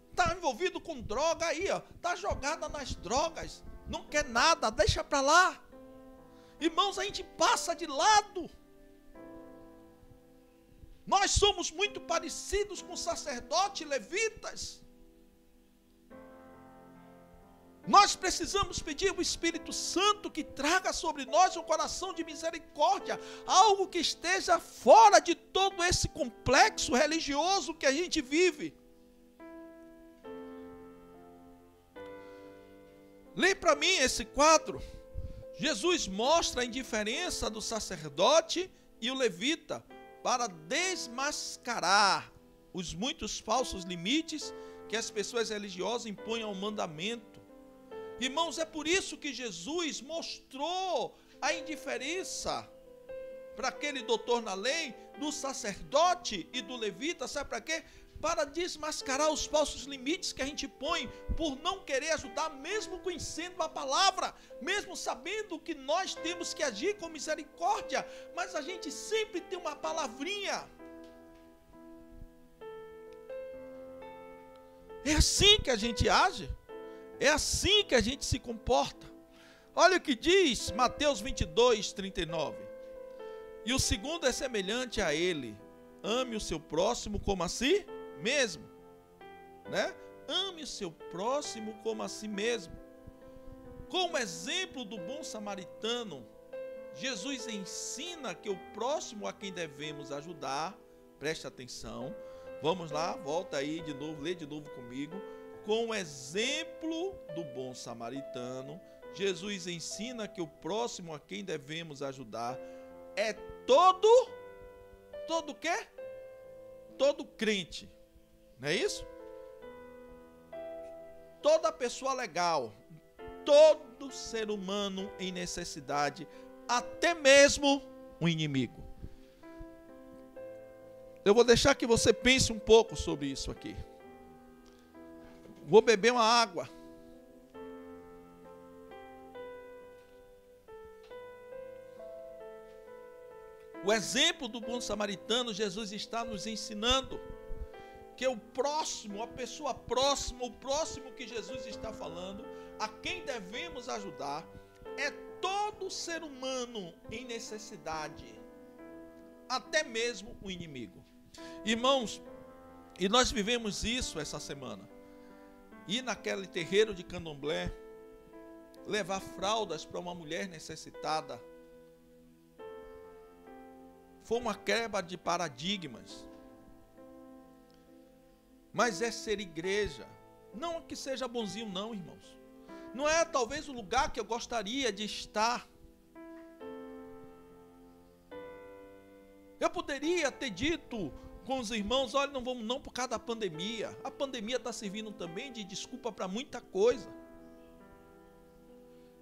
está envolvido com droga aí, está jogada nas drogas, não quer nada, deixa para lá. Irmãos, a gente passa de lado. Nós somos muito parecidos com sacerdotes levitas. Nós precisamos pedir ao Espírito Santo que traga sobre nós um coração de misericórdia, algo que esteja fora de todo esse complexo religioso que a gente vive. Lê para mim esse quadro. Jesus mostra a indiferença do sacerdote e o levita para desmascarar os muitos falsos limites que as pessoas religiosas impõem ao mandamento. Irmãos, é por isso que Jesus mostrou a indiferença para aquele doutor na lei, do sacerdote e do levita, sabe para quê? Para desmascarar os falsos limites que a gente põe por não querer ajudar, mesmo conhecendo a palavra, mesmo sabendo que nós temos que agir com misericórdia, mas a gente sempre tem uma palavrinha. É assim que a gente age, é assim que a gente se comporta. Olha o que diz Mateus 22, 39. E o segundo é semelhante a ele: ame o seu próximo como a si mesmo, né? Ame o seu próximo como a si mesmo. Como exemplo do bom samaritano, Jesus ensina que o próximo a quem devemos ajudar, preste atenção, vamos lá, volta aí de novo, lê de novo comigo. Com o exemplo do bom samaritano, Jesus ensina que o próximo a quem devemos ajudar é todo o quê? Todo crente. Não é isso? Toda pessoa legal, todo ser humano em necessidade, até mesmo um inimigo. Eu vou deixar que você pense um pouco sobre isso aqui. Vou beber uma água. O exemplo do bom samaritano, Jesus está nos ensinando que o próximo, a pessoa próxima, o próximo que Jesus está falando, a quem devemos ajudar, é todo ser humano em necessidade, até mesmo o inimigo. Irmãos, e nós vivemos isso essa semana. Ir naquele terreiro de candomblé, levar fraldas para uma mulher necessitada, foi uma quebra de paradigmas. Mas é ser igreja. Não que seja bonzinho não, irmãos. Não é talvez o lugar que eu gostaria de estar. Eu poderia ter dito com os irmãos: olha, não vamos não por causa da pandemia. A pandemia está servindo também de desculpa para muita coisa.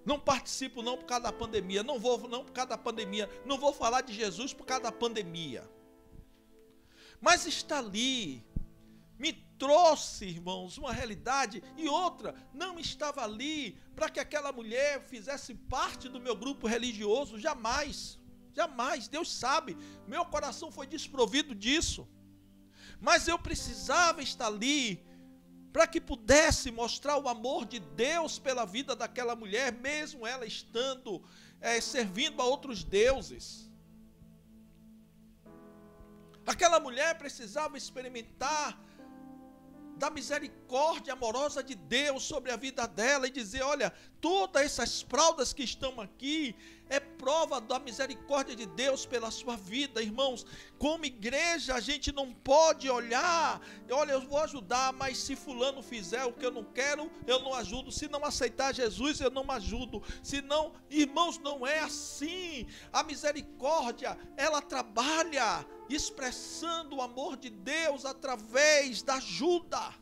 Não participo não por causa da pandemia. Não vou não por causa da pandemia. Não vou falar de Jesus por causa da pandemia. Mas está ali, me trouxe, irmãos, uma realidade, e outra, não estava ali para que aquela mulher fizesse parte do meu grupo religioso, jamais, jamais, Deus sabe, meu coração foi desprovido disso, mas eu precisava estar ali, para que pudesse mostrar o amor de Deus pela vida daquela mulher, mesmo ela estando servindo a outros deuses. Aquela mulher precisava experimentar da misericórdia amorosa de Deus sobre a vida dela e dizer: olha, todas essas fraldas que estão aqui é prova da misericórdia de Deus pela sua vida. Irmãos, como igreja a gente não pode olhar, olha, eu vou ajudar, mas se fulano fizer o que eu não quero, eu não ajudo. Se não aceitar Jesus, eu não ajudo. Se não, irmãos, não é assim. A misericórdia, ela trabalha expressando o amor de Deus através da ajuda,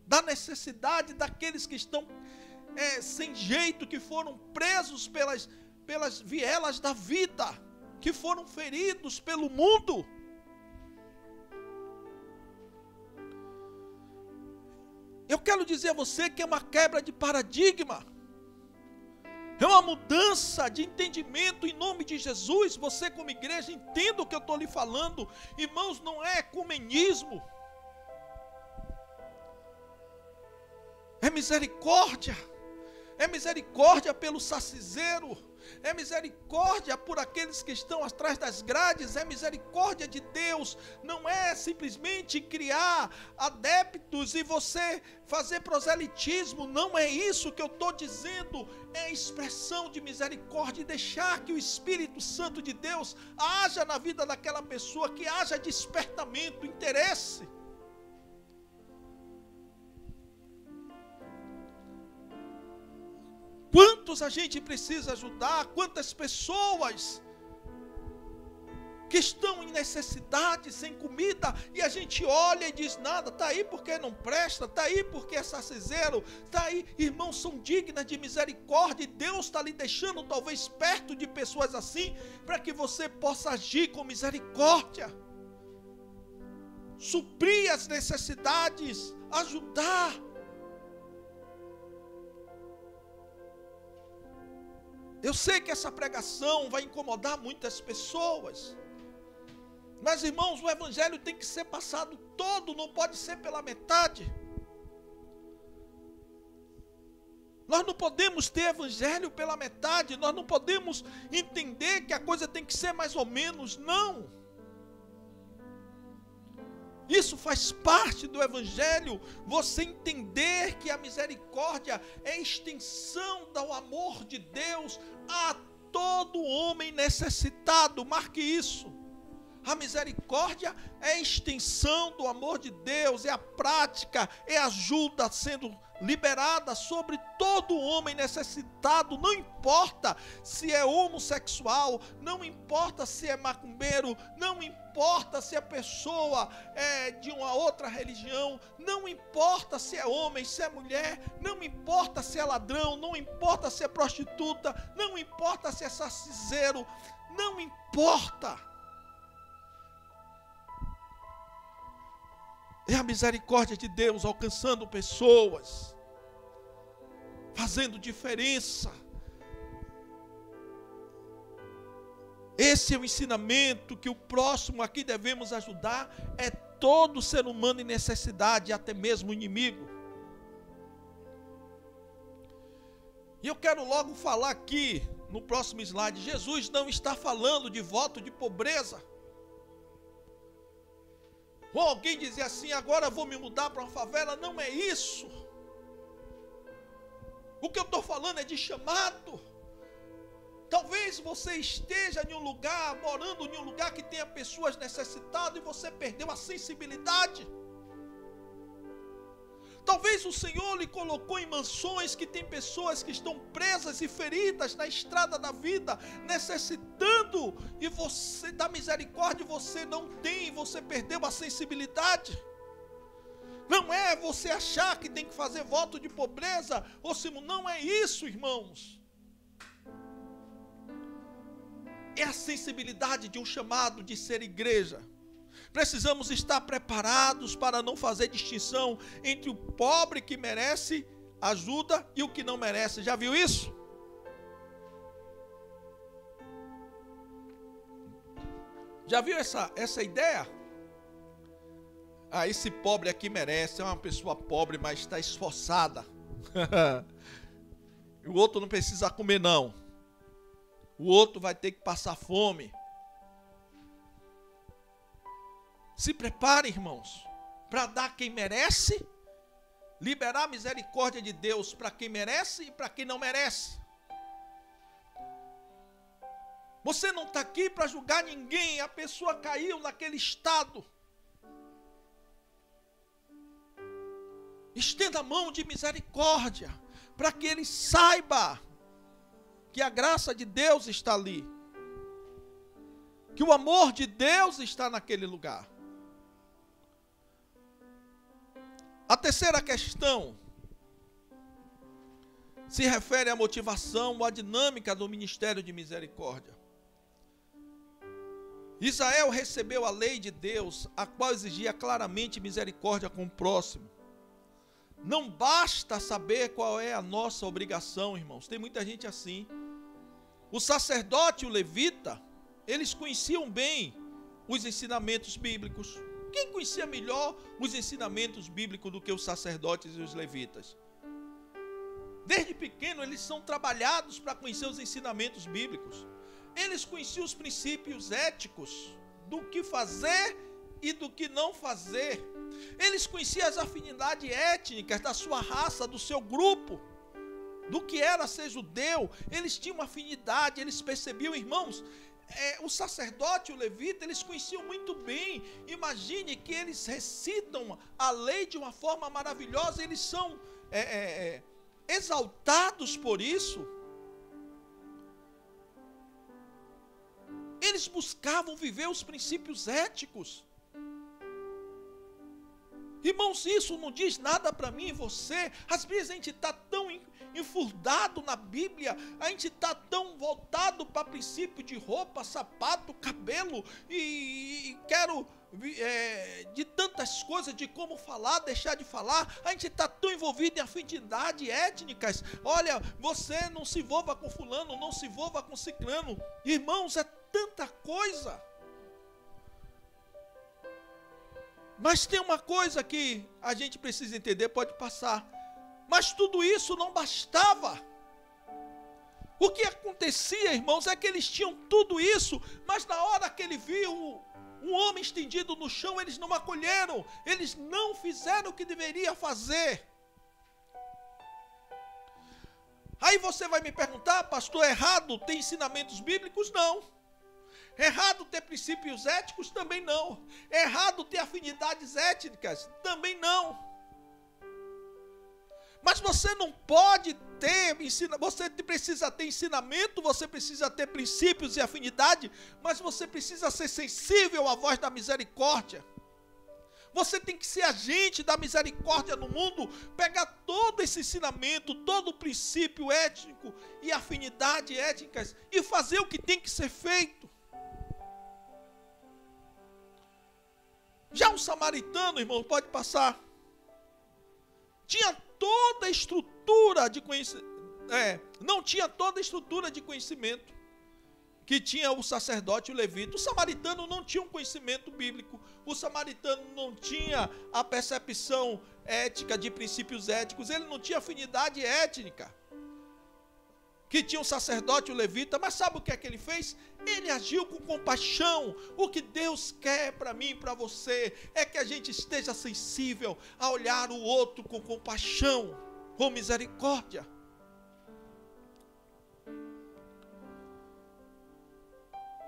da necessidade daqueles que estão sem jeito, que foram presos pelas vielas da vida, que foram feridos pelo mundo. Eu quero dizer a você que é uma quebra de paradigma, é uma mudança de entendimento em nome de Jesus. Você como igreja entenda o que eu estou lhe falando, irmãos, não é ecumenismo, é misericórdia pelo saciseiro, é misericórdia por aqueles que estão atrás das grades, é misericórdia de Deus. Não é simplesmente criar adeptos e você fazer proselitismo, não é isso que eu estou dizendo, é expressão de misericórdia e deixar que o Espírito Santo de Deus haja na vida daquela pessoa, que haja despertamento, interesse. Quantos a gente precisa ajudar, quantas pessoas que estão em necessidade, sem comida, e a gente olha e diz, nada, está aí porque não presta, está aí porque é saciseiro, está aí, irmãos, são dignas de misericórdia, e Deus está lhe deixando talvez perto de pessoas assim, para que você possa agir com misericórdia, suprir as necessidades, ajudar. Eu sei que essa pregação vai incomodar muitas pessoas, mas irmãos, o evangelho tem que ser passado todo, não pode ser pela metade. Nós não podemos ter evangelho pela metade, nós não podemos entender que a coisa tem que ser mais ou menos, não. Isso faz parte do evangelho, você entender que a misericórdia é extensão do amor de Deus a todo homem necessitado, marque isso. A misericórdia é a extensão do amor de Deus, é a prática, é a ajuda sendo liberada sobre todo homem necessitado, não importa se é homossexual, não importa se é macumbeiro, não importa se a pessoa é de uma outra religião, não importa se é homem, se é mulher, não importa se é ladrão, não importa se é prostituta, não importa se é saciseiro, não importa. É a misericórdia de Deus alcançando pessoas, fazendo diferença. Esse é o ensinamento que o próximo aqui devemos ajudar, é todo ser humano em necessidade, até mesmo o inimigo. E eu quero logo falar aqui, no próximo slide, Jesus não está falando de voto de pobreza. Ou alguém dizer assim, agora vou me mudar para uma favela, não é isso. O que eu estou falando é de chamado. Talvez você esteja em um lugar, morando em um lugar que tenha pessoas necessitadas e você perdeu a sensibilidade. Talvez o Senhor lhe colocou em mansões que tem pessoas que estão presas e feridas na estrada da vida, necessitando, e você, da misericórdia, você não tem, você perdeu a sensibilidade. Não é você achar que tem que fazer voto de pobreza, ou se não é isso, irmãos. É a sensibilidade de um chamado de ser igreja. Precisamos estar preparados para não fazer distinção entre o pobre que merece ajuda e o que não merece. Já viu isso? Já viu essa ideia? Ah, esse pobre aqui merece, é uma pessoa pobre, mas está esforçada. O outro não precisa comer não. O outro vai ter que passar fome. Se preparem, irmãos, para dar quem merece, liberar a misericórdia de Deus para quem merece e para quem não merece. Você não está aqui para julgar ninguém, a pessoa caiu naquele estado. Estenda a mão de misericórdia, para que ele saiba que a graça de Deus está ali, que o amor de Deus está naquele lugar. A terceira questão se refere à motivação, à dinâmica do ministério de misericórdia. Israel recebeu a lei de Deus, a qual exigia claramente misericórdia com o próximo. Não basta saber qual é a nossa obrigação, irmãos. Tem muita gente assim. O sacerdote e o levita, eles conheciam bem os ensinamentos bíblicos. Quem conhecia melhor os ensinamentos bíblicos do que os sacerdotes e os levitas? Desde pequeno eles são trabalhados para conhecer os ensinamentos bíblicos. Eles conheciam os princípios éticos do que fazer e do que não fazer. Eles conheciam as afinidades étnicas da sua raça, do seu grupo, do que era ser judeu. Eles tinham uma afinidade, eles percebiam, irmãos, o sacerdote e o levita, eles conheciam muito bem. Imagine que eles recitam a lei de uma forma maravilhosa, eles são exaltados por isso. Eles buscavam viver os princípios éticos. Irmãos, isso não diz nada para mim e você. Às vezes a gente está tão enfurdado na Bíblia, a gente está tão voltado para princípio de roupa, sapato, cabelo, e quero de tantas coisas, de como falar, deixar de falar. A gente está tão envolvido em afinidades étnicas. Olha, você não se envolva com fulano, não se envolva com ciclano. Irmãos, é tanta coisa. Mas tem uma coisa que a gente precisa entender, pode passar. Mas tudo isso não bastava. O que acontecia, irmãos, é que eles tinham tudo isso, mas na hora que ele viu um homem estendido no chão, eles não acolheram. Eles não fizeram o que deveria fazer. Aí você vai me perguntar, pastor, errado ter ensinamentos bíblicos? Não. Errado ter princípios éticos? Também não. Errado ter afinidades étnicas? Também não. Mas você não pode ter, você precisa ter ensinamento, você precisa ter princípios e afinidade, mas você precisa ser sensível à voz da misericórdia. Você tem que ser agente da misericórdia no mundo, pegar todo esse ensinamento, todo o princípio ético e afinidade étnicas e fazer o que tem que ser feito. Já um samaritano, irmão, pode passar, tinha toda a estrutura de conhecimento, não tinha toda a estrutura de conhecimento que tinha o sacerdote e o levita. O samaritano não tinha um conhecimento bíblico, o samaritano não tinha a percepção ética de princípios éticos, ele não tinha afinidade étnica que tinha o sacerdote e o levita. Mas sabe o que é que ele fez? Ele agiu com compaixão. O que Deus quer para mim e para você é que a gente esteja sensível a olhar o outro com compaixão, com misericórdia.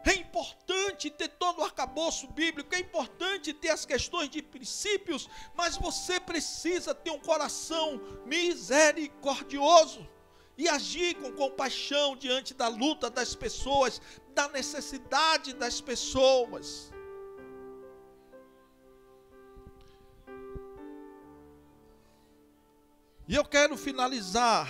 É importante ter todo o arcabouço bíblico, é importante ter as questões de princípios, mas você precisa ter um coração misericordioso e agir com compaixão diante da luta das pessoas, da necessidade das pessoas. E eu quero finalizar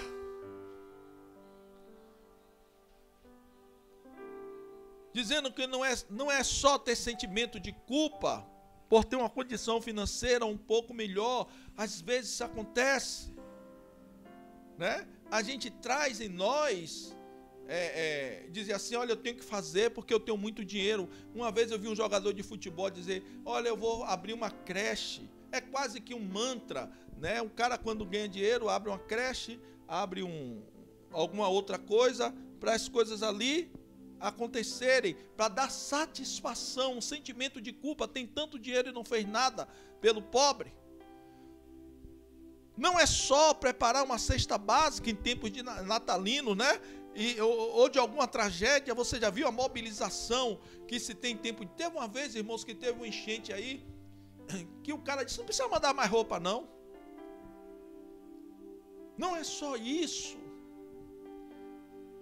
dizendo que não é só ter sentimento de culpa por ter uma condição financeira um pouco melhor. Às vezes isso acontece, né? A gente traz em nós, dizer assim, olha, eu tenho que fazer porque eu tenho muito dinheiro. Uma vez eu vi um jogador de futebol dizer, olha, eu vou abrir uma creche. É quase que um mantra, né? Um cara, quando ganha dinheiro, abre uma creche, abre alguma outra coisa, para as coisas ali acontecerem, para dar satisfação. Um sentimento de culpa, tem tanto dinheiro e não fez nada pelo pobre. Não é só preparar uma cesta básica em tempos de natalino, né? Ou de alguma tragédia. Você já viu a mobilização que se tem em tempo de... Teve uma vez, irmãos, que teve um enchente aí, que o cara disse, não precisa mandar mais roupa, não. Não é só isso.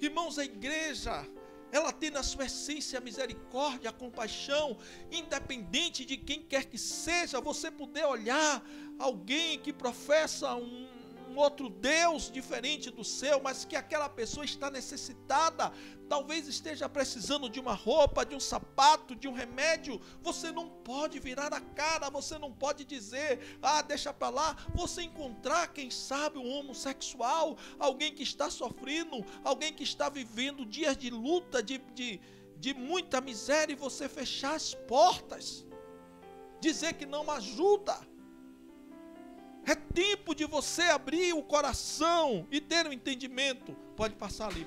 Irmãos, a igreja, ela tem na sua essência a misericórdia, a compaixão, independente de quem quer que seja. Você poder olhar alguém que professa um outro Deus diferente do seu, mas que aquela pessoa está necessitada, talvez esteja precisando de uma roupa, de um sapato, de um remédio. Você não pode virar a cara, você não pode dizer, deixa para lá. Você encontrar, quem sabe, um homossexual, alguém que está sofrendo, alguém que está vivendo dias de luta, de muita miséria, e você fechar as portas, dizer que não ajuda. É tempo de você abrir o coração e ter um entendimento. Pode passar ali.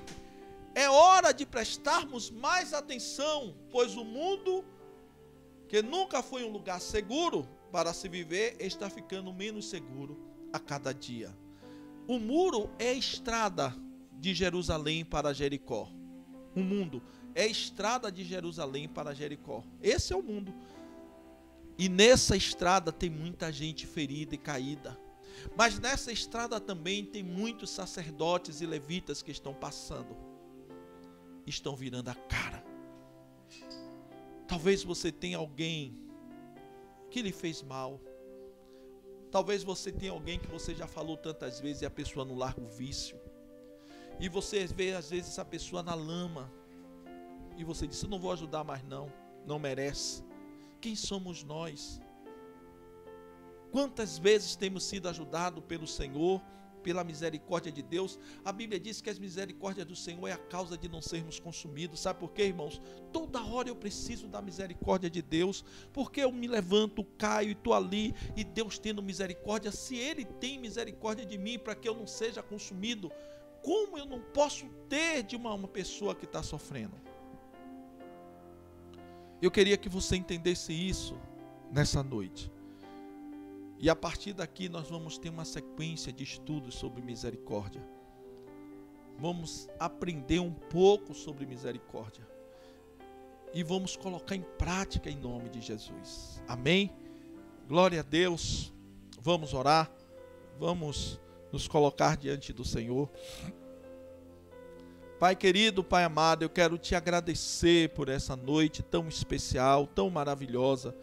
É hora de prestarmos mais atenção, pois o mundo, que nunca foi um lugar seguro para se viver, está ficando menos seguro a cada dia. O muro é a estrada de Jerusalém para Jericó. O mundo é a estrada de Jerusalém para Jericó. Esse é o mundo. E nessa estrada tem muita gente ferida e caída. Mas nessa estrada também tem muitos sacerdotes e levitas que estão passando. Estão virando a cara. Talvez você tenha alguém que lhe fez mal. Talvez você tenha alguém que você já falou tantas vezes e a pessoa não larga o vício. E você vê às vezes essa pessoa na lama. E você diz, eu não vou ajudar mais não. Não merece. Quem somos nós? Quantas vezes temos sido ajudados pelo Senhor, pela misericórdia de Deus? A Bíblia diz que a misericórdia do Senhor é a causa de não sermos consumidos. Sabe por quê, irmãos? Toda hora eu preciso da misericórdia de Deus, porque eu me levanto, caio e estou ali, e Deus tendo misericórdia. Se Ele tem misericórdia de mim para que eu não seja consumido, como eu não posso ter de uma pessoa que está sofrendo? Eu queria que você entendesse isso nessa noite. E a partir daqui nós vamos ter uma sequência de estudos sobre misericórdia. Vamos aprender um pouco sobre misericórdia. E vamos colocar em prática em nome de Jesus. Amém? Glória a Deus. Vamos orar. Vamos nos colocar diante do Senhor. Pai querido, Pai amado, eu quero te agradecer por essa noite tão especial, tão maravilhosa,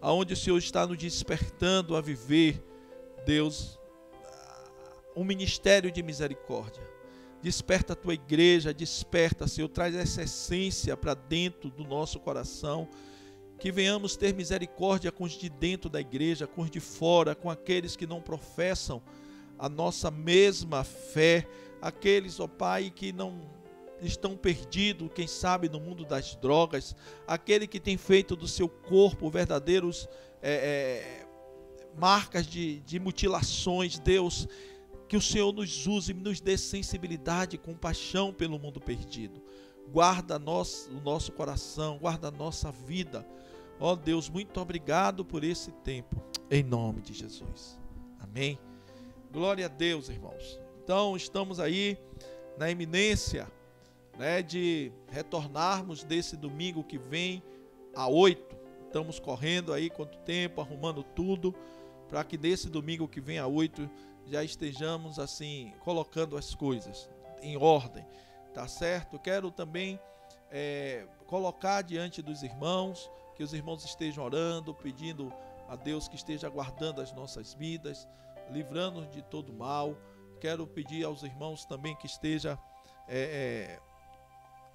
aonde o Senhor está nos despertando a viver, Deus, um ministério de misericórdia. Desperta a tua igreja, desperta, Senhor, traz essa essência para dentro do nosso coração, que venhamos ter misericórdia com os de dentro da igreja, com os de fora, com aqueles que não professam a nossa mesma fé, aqueles, ó Pai, que não estão perdidos, quem sabe, no mundo das drogas, aquele que tem feito do seu corpo verdadeiros marcas de mutilações. Deus, que o Senhor nos use e nos dê sensibilidade e compaixão pelo mundo perdido. Guarda o nosso coração, guarda a nossa vida. Ó Deus, muito obrigado por esse tempo, em nome de Jesus. Amém. Glória a Deus, irmãos. Então, estamos aí na iminência, de retornarmos desse domingo que vem a 8. Estamos correndo aí quanto tempo, arrumando tudo, para que desse domingo que vem a 8 já estejamos assim, colocando as coisas em ordem, tá certo? Quero também colocar diante dos irmãos, que os irmãos estejam orando, pedindo a Deus que esteja guardando as nossas vidas, livrando-nos de todo mal. Quero pedir aos irmãos também que estejam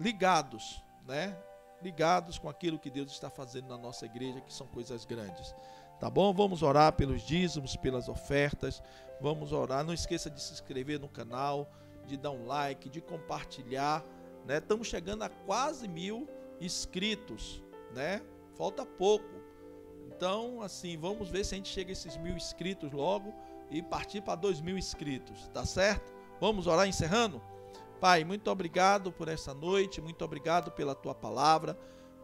ligados, ligados com aquilo que Deus está fazendo na nossa igreja, que são coisas grandes. Tá bom? Vamos orar pelos dízimos, pelas ofertas. Vamos orar. Não esqueça de se inscrever no canal, de dar um like, de compartilhar. Estamos chegando a quase 1000 inscritos. Falta pouco. Então, assim, vamos ver se a gente chega a esses 1000 inscritos logo e partir para 2000 inscritos. Tá certo? Vamos orar encerrando? Pai, muito obrigado por essa noite, muito obrigado pela tua palavra.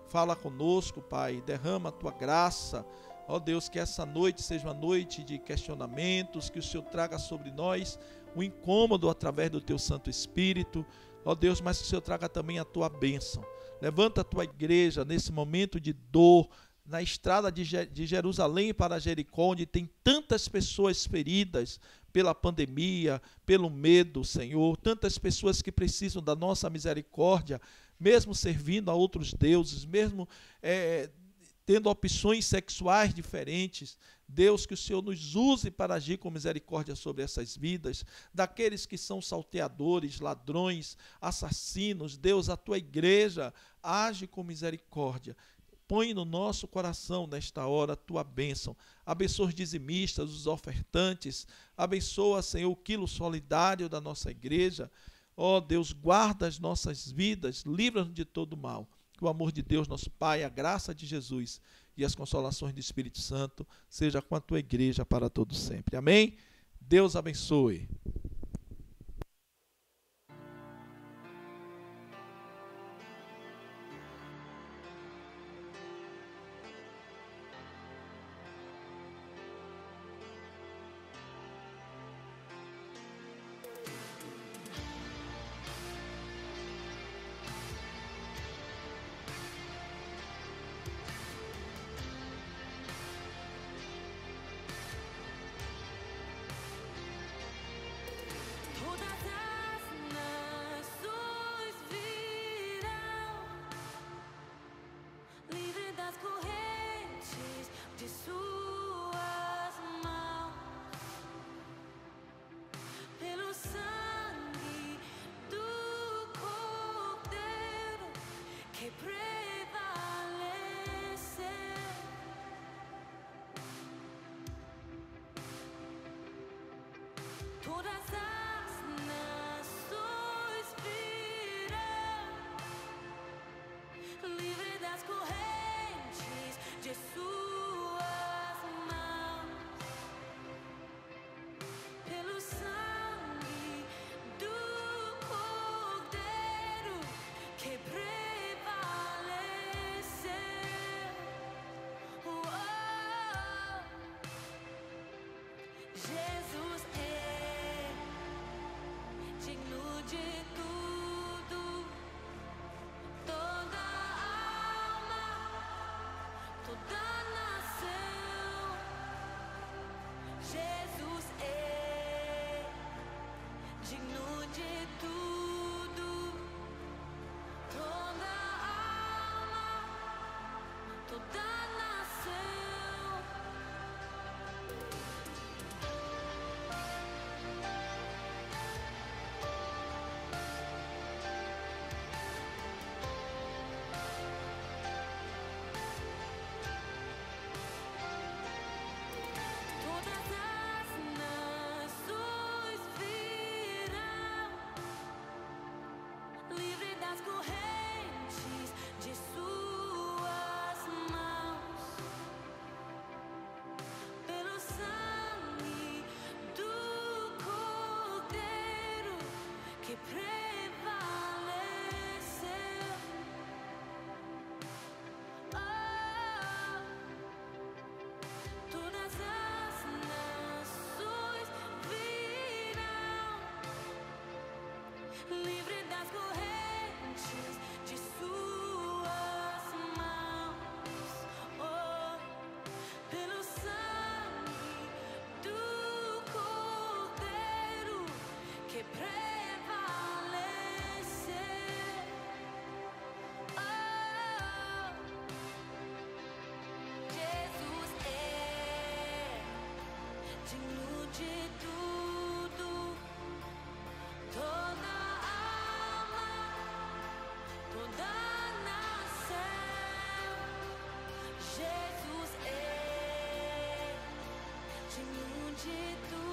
Fala conosco, Pai, derrama a tua graça. Ó Deus, que essa noite seja uma noite de questionamentos, que o Senhor traga sobre nós o incômodo através do teu Santo Espírito. Ó Deus, mas que o Senhor traga também a tua bênção. Levanta a tua igreja nesse momento de dor, na estrada de Jerusalém para Jericó, onde tem tantas pessoas feridas pela pandemia, pelo medo, Senhor, tantas pessoas que precisam da nossa misericórdia, mesmo servindo a outros deuses, mesmo tendo opções sexuais diferentes. Deus, que o Senhor nos use para agir com misericórdia sobre essas vidas, daqueles que são salteadores, ladrões, assassinos. Deus, a tua igreja age com misericórdia. Põe no nosso coração, nesta hora, a tua bênção. Abençoa os dizimistas, os ofertantes. Abençoa, Senhor, o quilo solidário da nossa igreja. Ó Deus, guarda as nossas vidas, livra-nos de todo mal. Que o amor de Deus, nosso Pai, a graça de Jesus e as consolações do Espírito Santo seja com a tua igreja para todo sempre. Amém? Deus abençoe. de tudo.